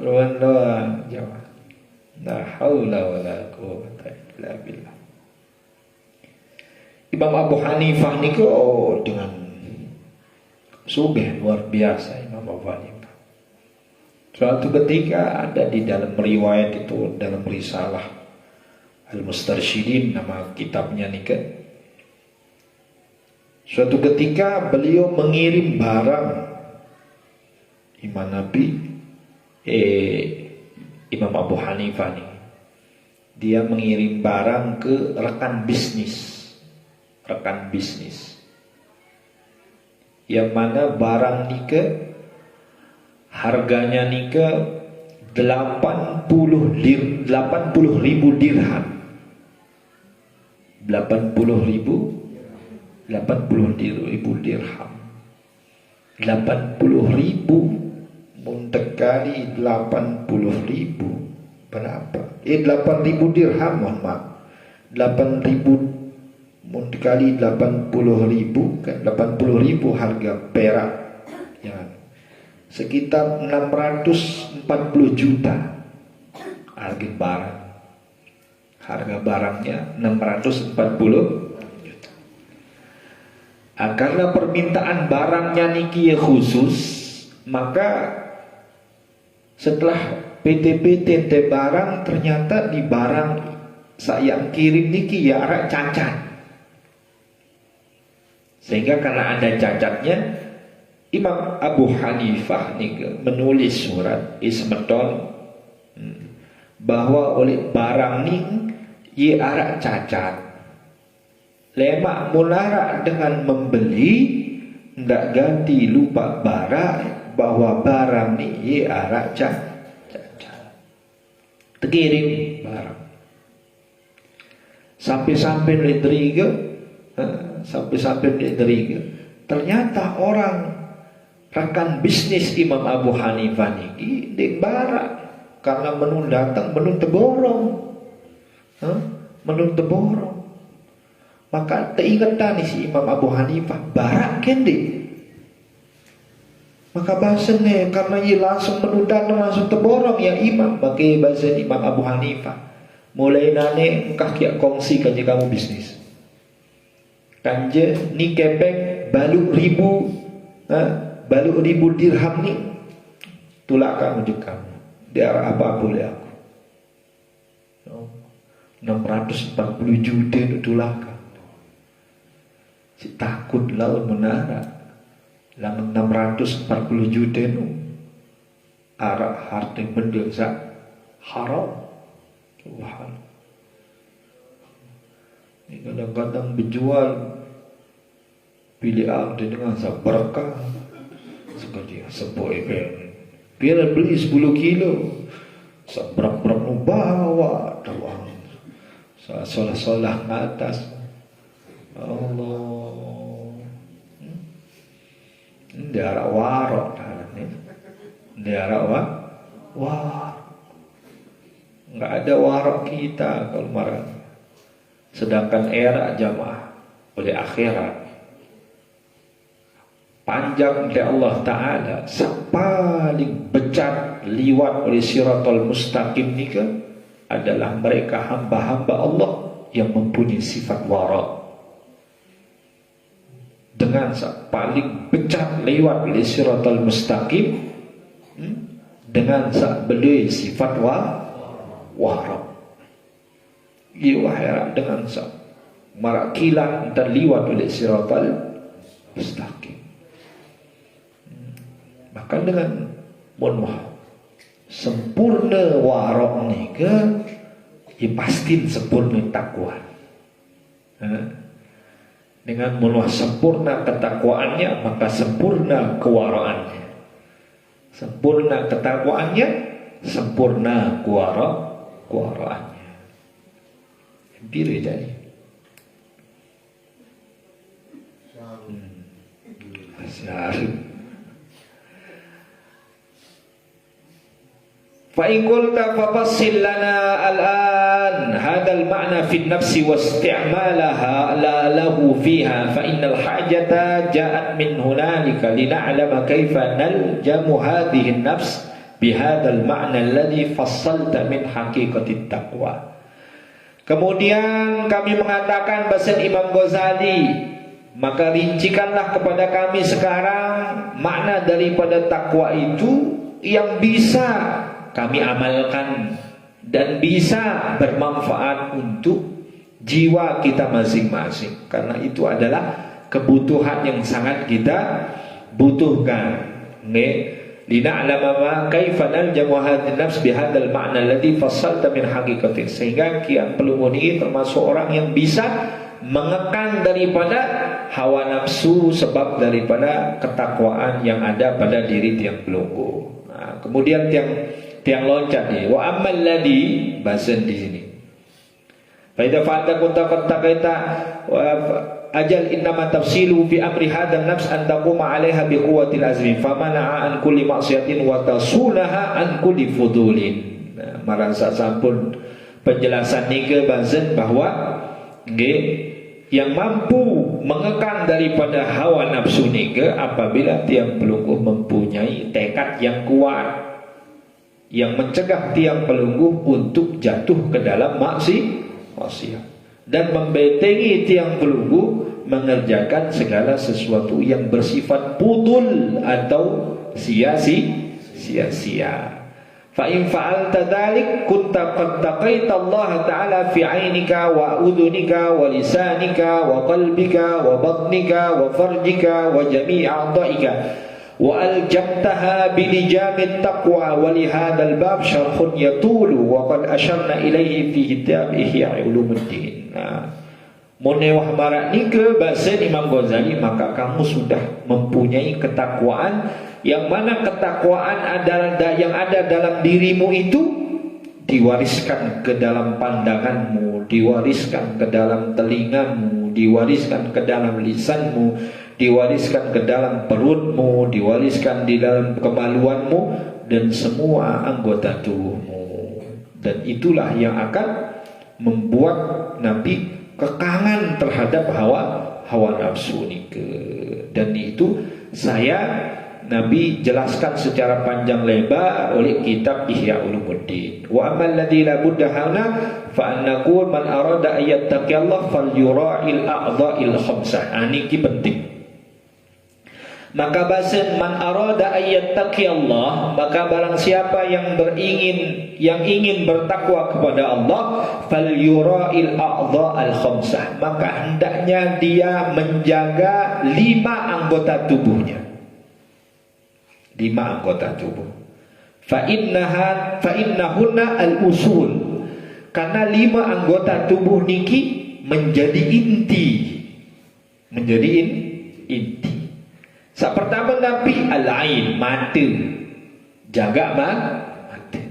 Speaker 2: rendah jawab la haula wala quwwata illa billah. Imam Abu Hanifah ni dengan sugih luar biasa Imam Abu Hanifah. Suatu ketika ada di dalam riwayat itu, dalam risalah Al-Mustarsyidin nama kitabnya ni kan. Suatu ketika beliau mengirim barang Imam Abu Hanifah ni. Dia mengirim barang ke rekan bisnis. Yang mana barang ni ke harganya ni ke 80 ribu dirham. 80 ribu dirham. 80 ribu muntekali 80 ribu berapa? 8 ribu dirham, mohon maaf. 8 ribu muntekali 80 ribu kan 80 ribu harga perak ya. Sekitar 640 juta harga barang. Harga barangnya 640 juta. Karena permintaan barangnya niki khusus, maka setelah PT-PT te barang ternyata di barang saya kirim niki ya arak cacat. Sehingga karena ada cacatnya, Imam Abu Hanifah nika menulis surat ismeton bahwa oleh barang ni ye arak cacat. Lemak mulara dengan membeli ndak ganti lupa barang bahwa barang ni ye arak cacat. Terkirim barang. Sampai-sampai nederiga, sampai-sampai nederiga. Ternyata orang rekan bisnis Imam Abu Hanifah niki dek barak karena menu datang menu teborong, menu teborong. Maka teringat si Imam Abu Hanifah barak kendi. Maka bahasanya karena ia langsung menu datang langsung teborong ya imam. Maka bahasa Imam Abu Hanifah mulai nane engkah kia kongsi kanje kamu bisnis. Kanje ni kepeng balu ribu dirham ni tulak kamu juga kamu. Dia apa boleh aku 640 juta itu tulak kamu. Si takut laut menara lang 640 juta itu arak harta benda haram. Tuhan. Ini kadang-kadang berjual pilih abdi dengan berkah sekali sebuah event. Biar beli 10 kilo seberang-berang bawa teruang solah-solah ke atas. Allah. Dia arak warok dia arak warok. Enggak ada warok kita kalau marah. Sedangkan era jamaah oleh akhirat panjang oleh Allah Ta'ala paling becat liwat oleh siratal mustaqim ni ke adalah mereka hamba-hamba Allah yang mempunyai sifat warok. Dengan paling becat lewat oleh siratal mustaqim dengan beli sifat warok. Ia wahai dengan marak kilat terliwat oleh siratal mustaqim. Maka dengan sempurna warok ni ke ia pasti sempurna takwa. Dengan sempurna ketakwaannya maka sempurna kewaraannya. Sempurna ketakwaannya sempurna kewaraannya. Hampir jadi. Syarif. فإن قلت ففصل لنا الآن هذا المعنى في النفس واستعمالها له فيها فإن الحاجة جاءت من هنالك لنعلم كيف نلجم هذه النفس بهذا المعنى الذي فصلت من حقيقة التقوى. Kemudian kami mengatakan bahasa Imam Ghazali, maka rincikanlah kepada kami sekarang makna daripada takwa itu yang bisa kami amalkan dan bisa bermanfaat untuk jiwa kita masing-masing. Karena itu adalah kebutuhan yang sangat kita butuhkan. Lina'lama ma kaifa naljamu hadhihi nafs bihadzal ma'na alladhi fassalta min haqiqatin. Sehingga kian pelungun ini termasuk orang yang bisa mengekang daripada hawa nafsu sebab daripada ketakwaan yang ada pada diri tiang pelunggu. Nah, kemudian tiang loncat ni wa ammal ladhi bahasan di sini fa idza fa'alta kunta qad taqaita wa ajal innama tafsilu fi amri hadha nafs an taquma 'alaiha bi quwwatil azmi famana'a an kulli ma'siyatin wa tasulaha an kulli fudulin. Nah, merasa sampun penjelasan ni ke bahasan bahwa yang mampu mengekang daripada hawa nafsu ni ke apabila tiang pelungguh mempunyai tekad yang kuat yang mencegah tiang pelungguh untuk jatuh ke dalam maksiat dan membentengi tiang pelungguh mengerjakan segala sesuatu yang bersifat putul atau sia-sia.
Speaker 1: Fa in fa'alta dzalik kunta qad taqaita Allah Ta'ala fi 'ainika wa udhunika wa lisanika wa qalbika wa batnika wa farjika wa jami' a'dha'ika wa aljabtaha bilijamit taqwa wa li hadzal bab syarhun yatulu wa qad asharna ilaihi fi kitab Ihya Ulumuddin. Monewah marak ni ke bahasa Imam Ghazali, maka kamu sudah mempunyai ketakwaan, yang mana ketakwaan adalah yang ada dalam dirimu itu diwariskan ke dalam pandanganmu, diwariskan ke dalam telingamu, diwariskan ke dalam lisanmu, diwariskan ke dalam perutmu, diwariskan di dalam kemaluanmu dan semua anggota tubuhmu. Dan itulah yang akan membuat Nabi kekangan terhadap hawa nafsu ni ke. Dan itu Nabi jelaskan secara panjang lebar oleh kitab Ihya Ulumuddin. Wa amal ladzi la budda hana fa annaqul man arada ayat taqiyallah falyura'il a'dha'il khamsah. Ini penting. Maka bahasa man arada ayat taqiyallah, maka barang siapa yang ingin bertakwa kepada Allah, falyura'il a'dha'al khamsah, maka hendaknya dia menjaga 5 anggota tubuhnya. 5 anggota tubuh. Fa innahunna al-usul. Karena 5 anggota tubuh niki menjadi inti. Menjadi inti. Pertama Nabi al-ain, mata. Jaga mata.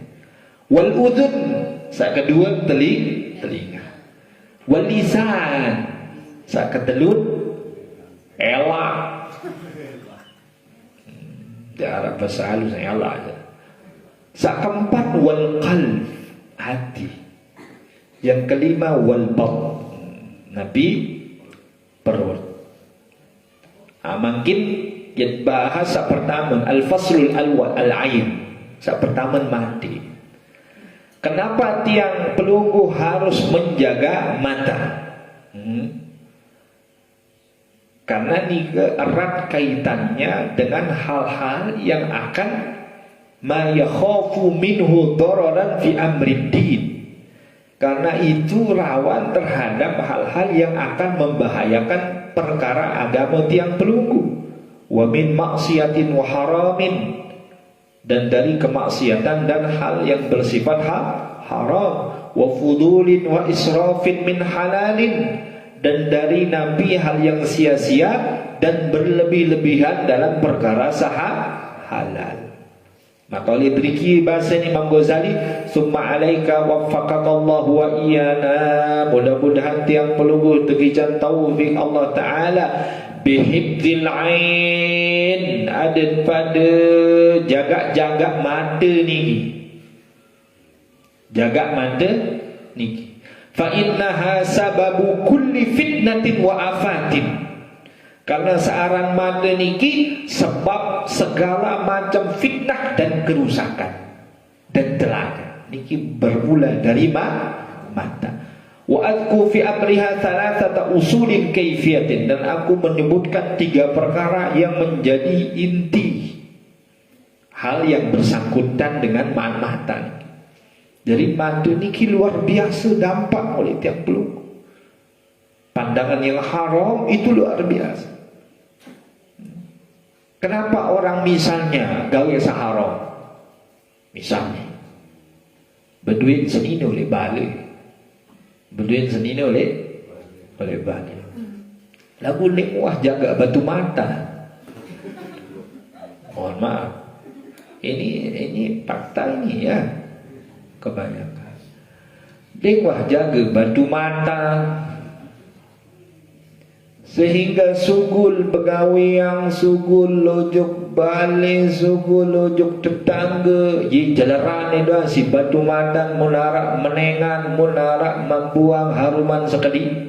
Speaker 1: Wal udhun, kedua telinga. Wal lisan, ketelut elak. Di Arab bahasa halus elak aja. Keempat wal qalb, hati. Yang kelima wal batn, Nabi perut. Mungkin yang bahasa pertama al-faslul awwal al-ain, pertama mati. Kenapa tiang pelunggu harus menjaga mata? Karena ini erat kaitannya dengan hal-hal yang akan ma yakhafu minhu dararan fi amrid din. Karena itu rawan terhadap hal-hal yang akan membahayakan perkara agama tiang pelunggu. Wa min maksiatin wa haramin, dan dari kemaksiatan dan hal yang bersifat haram. Wa fudulin wa israfin min halalin, dan dari Nabi hal yang sia-sia dan berlebih-lebihan dalam perkara halal. Maka oleh beriki bahasa Imam Ghazali, summa alaika waffaqakallahu wa iyana, mudah-mudahan tiang pelunggu tegijan taufik Allah Ta'ala bihibdil ain, ada pada jaga mata ni. Jaga mata ni. Fa innaha sababu kulli fitnatin wa afatin. Karena searan mata niki sebab segala macam fitnah dan kerusakan dan telaga. Niki bermula dari mata. Wa adku fi amriha thalathata usulin kaifiyatin, dan aku menyebutkan 3 perkara yang menjadi inti hal yang bersangkutan dengan mata. Jadi mata niki luar biasa dampak oleh tiap pelunggu. Pandangan yang haram itu luar biasa. Kenapa orang misalnya gawe saharam, misalnya berduit senini oleh balik, berduit senini oleh balik, lagu nek wah jaga batu mata. Mohon maaf, ini fakta ini ya, kebanyakan nek wah jaga batu mata, sehingga sugul begawiang, sugul lojok balik, sugul lojok tetangga, ji jalaran itu si batu matang munarak menengan, munarak membuang haruman sekedi.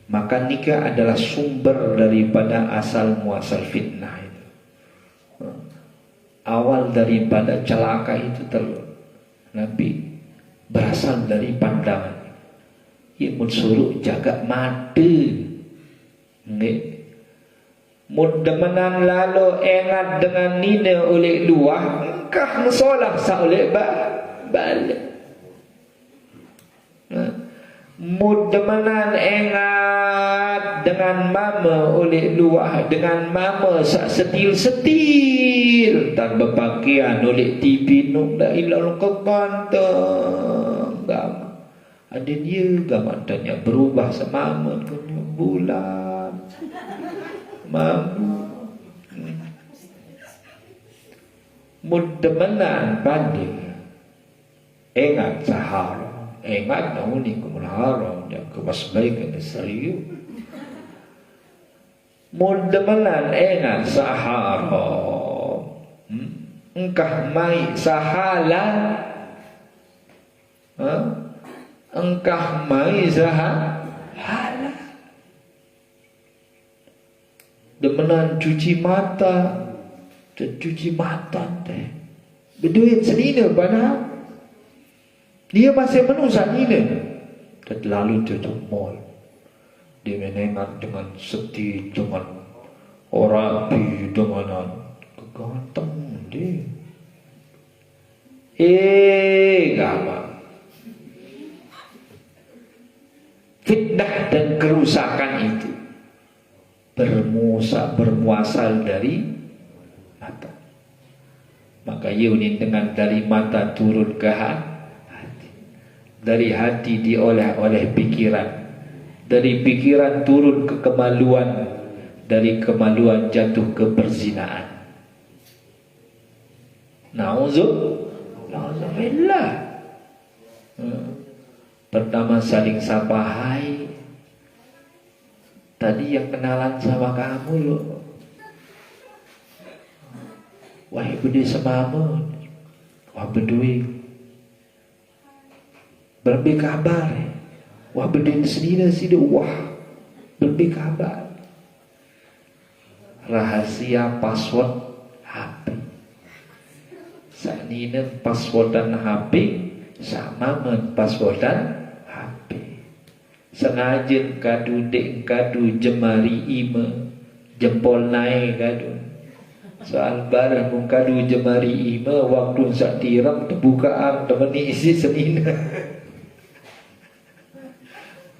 Speaker 1: Maka nikah adalah sumber daripada asal muasal fitnah itu. Awal daripada celaka itu Nabi berasal dari pandangan. Ia mensuruh jaga mata.
Speaker 2: Mudemenan lalu ingat dengan nina oleh luah, engkah ngesolah sa oleh balik. Mudemenan ingat dengan mama oleh luah, dengan mama sak setil tanpa pakaian oleh TV nuk dah ilang keganteng gam. Ada dia gam tanya berubah semama bulan mamu. Mudemenan banding ingat sahara. Ingat naunikum al-haram yang kebasbaikan serius. Mudemenan ingat sahara. Engkah mai sahala. Engkah mai sahala. Demenan cuci mata. Cuci mata teh berduit senina pada dia masih menusan ini. Dan lalu tutup mall. Dia menengok dengan sedih, dengan rapi, dengan keganteng dia. Gama. Fitnah dan kerusakan itu bermuasal dari mata. Maka Yunin dengan dari mata turun ke hati. Dari hati dioleh oleh pikiran. Dari pikiran turun ke kemaluan. Dari kemaluan jatuh ke perzinaan. Na'udzubillah. Pertama saling sapa, hai. Tadi yang kenalan sama kamu loh. Wahai budi semamun. Wah bedui. Berbagi kabar. Wah berdin sendiri sih wah berbagi kabar. Rahasia password HP. Saknina passwordan HP sama men passwordan HP. Sengaja kadu dek kadu jemari ima jempol naik kadu. Soal barang mengkadu jemari ima waktu sak tiram terbukaan temani isi senina.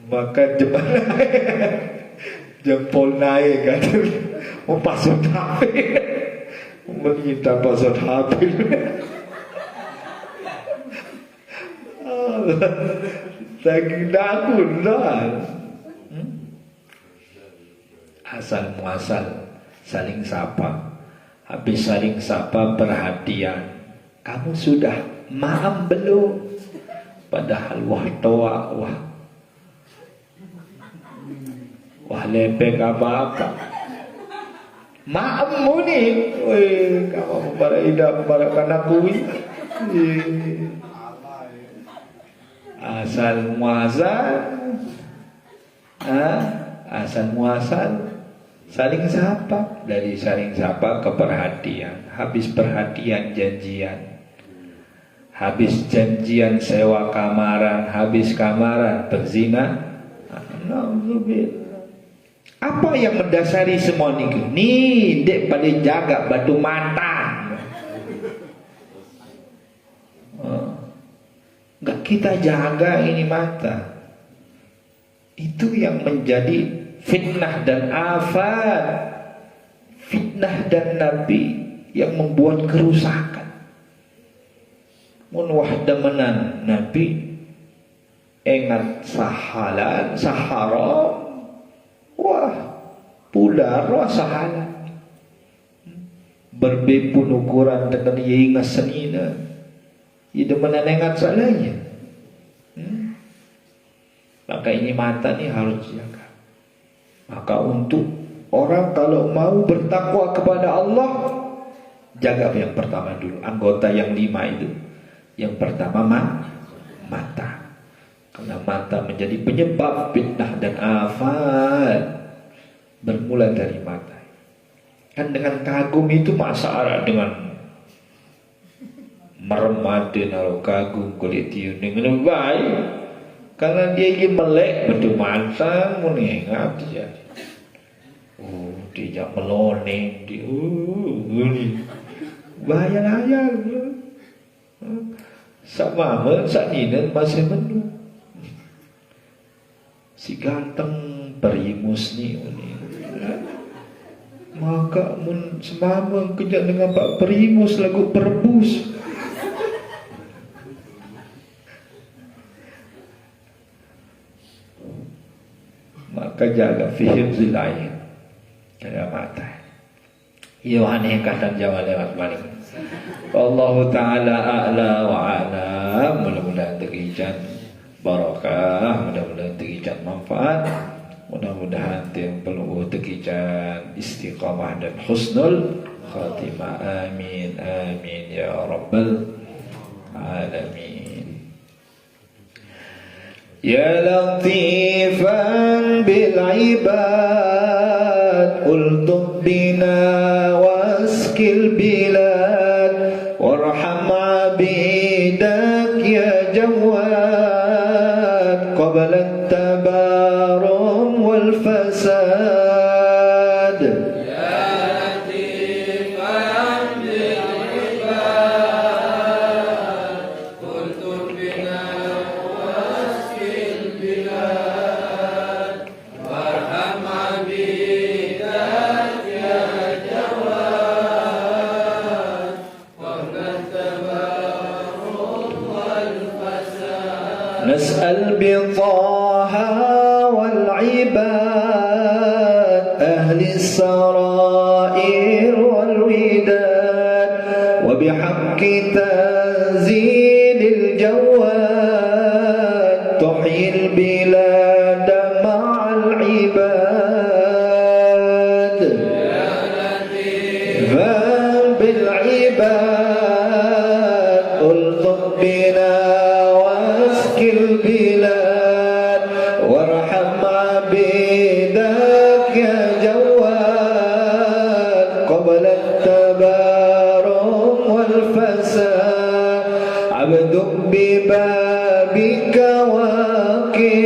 Speaker 2: Maka jempol naik kan password HP meminta password HP saking takut lah. Asal muasal saling sapa. Habis saling sapa perhatian. Kamu sudah maaf belum? Padahal wah toa wah lepek apa-apa. Maafmu nih. Weh, kamu para idam para kanakui. Asal muasal. Asal muasal saling sapa. Dari saling sapa ke perhatian. Habis perhatian janjian. Habis janjian sewa kamaran. Habis kamaran berzina. Alhamdulillah. Apa yang mendasari semua ini? Nih, dek paling jaga batu mata. Enggak kita jaga ini mata. Itu yang menjadi fitnah dan afat. Fitnah dan nabi yang membuat kerusakan. Mun wahdamenan nabi ingat sahara. Wah, pula rasa halal. Berbepun ukuran dengan ingat senina. Ia mana ingat salahnya. Maka ini mata ni harus jaga. Maka untuk orang kalau mau bertakwa kepada Allah, jaga yang pertama dulu. Anggota yang 5 itu. Yang pertama mata. Karena mata menjadi penyebab fitnah dan afat. Bermula dari mata. Kan dengan kagum itu masalah dengan meremati naro kagum kulit tiun dengan baik. Karena dia ingin melek betul mata mengingat dia. Oh, Dia meloneng di ni. Bayang-bayang. Sak mama, sak nina masih menu. Si ganteng perimus ni. Maka mun semama kejak dengan Pak Primus lagu perebus. Maka jaga fihim zilain. Jaga mata. Iyo aneh kata Jawa lewat balik. Allah Ta'ala a'la wa a'la. Mudah-mudahan tergijan barakah, mudah-mudahan tergijan manfaat, mudah-mudahan yang perlu tergijan istiqamah dan husnul khatimah. Amin, amin ya rabbal alamin. Ya latifan bil ibad, ultuf bina waskil bilad, warham abidak ya jawad, qabla at-tabarum wal fasad. Ya latifan bil ibad, ultuf bina waskil bilad, warham abidak ya jawad, qabla at-tabarum wal fasad. Nas'al bi Taha wal ibad, ahli sarair wal widad, wa bihaqqi tanzilil jawad, tuhyil bilad ma'al ibad. Ya latifan bil ibad, ultuf bina waskil bilad, warham abidak ya jawad, qabla at-tabarum wal fasad. Abduk bibabika waqif,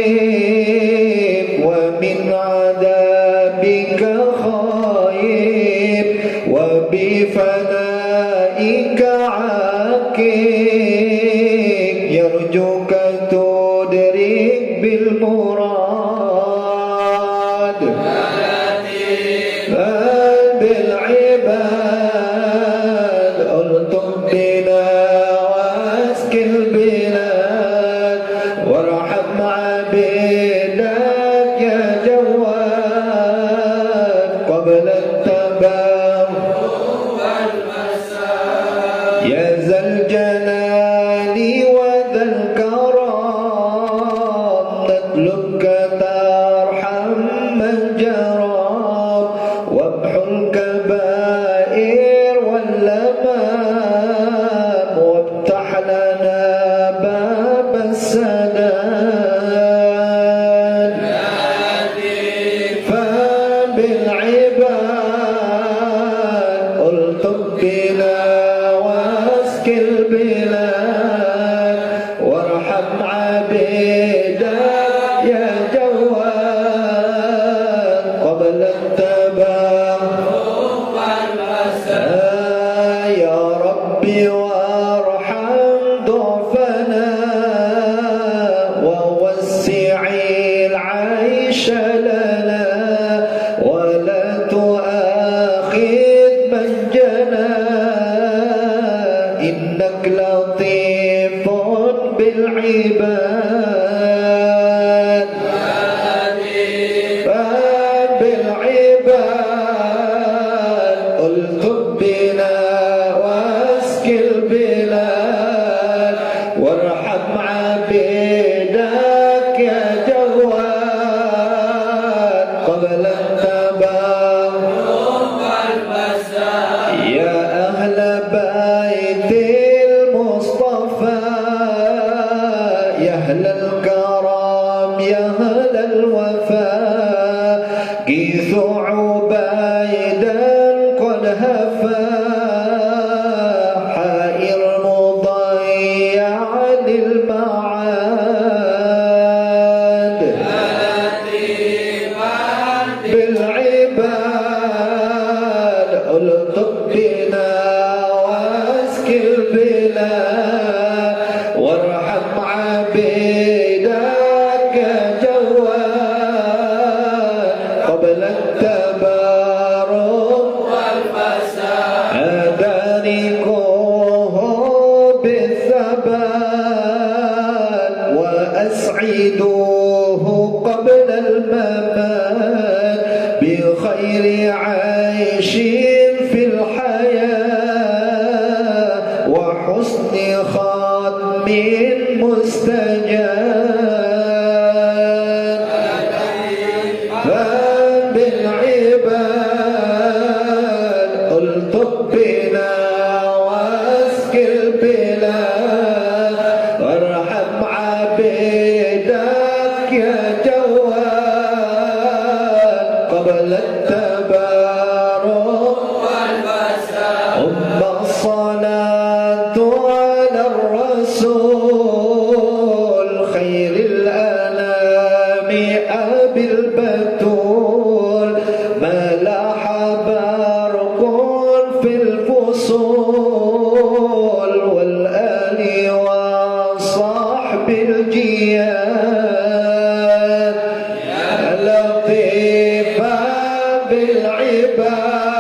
Speaker 2: wa min adabika khaif, wa bifanaika aqib, yarjuka tudrik bil murad. bil ibad, ultuf bina waskil bilad, warham abidak ya jawad, qabla at-tabarum wal fasad. Ya zal jalali wa dhal karam, natluka tarham man jarab, wabhul kabair wal lamam, wabtah lana bab as-sadad. Ya latifan bil ibad, ultuf bina waskil bilad, warham abidak ya jawad, qabla at-tabarum wal fasad. Ya Rabbi warham du'fana, wa wassi'il 'aisha lana, wa la tu'akhidh man jana, innak latifun bil ibad. bil ibad, ultuf bina waskil bilad, warham abidak ya jawad, qabla at-tabarum wal fasad. Ya ahla baitil Mustafa, ya ahlal karam, ya ahlal wafa, قيث عبيدا قد هفا، حائر مضيع للمعاد. بالعباد وأسعدوه قبل الممات بخير عيش في الحياة وحسن ختم مستجاب بالعباد الطب بنا واسكي البلاد وارحم عبيدك يا جواد قبل التبارك ثم الصلاة على الرسول خير الأنام أبي البتول ملاح برق في الفصول والآل وصحب الجياد لطيفا بالعباد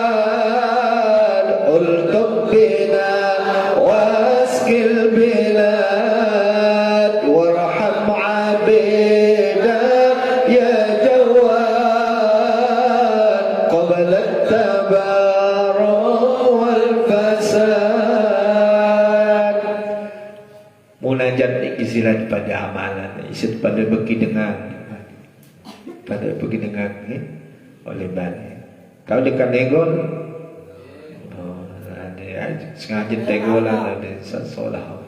Speaker 2: الطب بنا واسكي البلاد وارحم عبيدك يا جواد قبل التبارك والفساد. Munajat ini silat pada amalan, isit pada bagi dengan oleh balik. Kalau dekat negol, ada sengaja tegolan ada solah.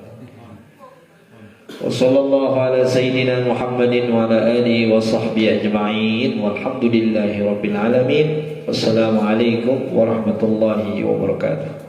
Speaker 2: Wassallallahu ala sayyidina Muhammadin wa ala alihi wa sahbihi ajma'in walhamdulillahi rabbil alamin. Wassalamualaikum warahmatullahi wabarakatuh.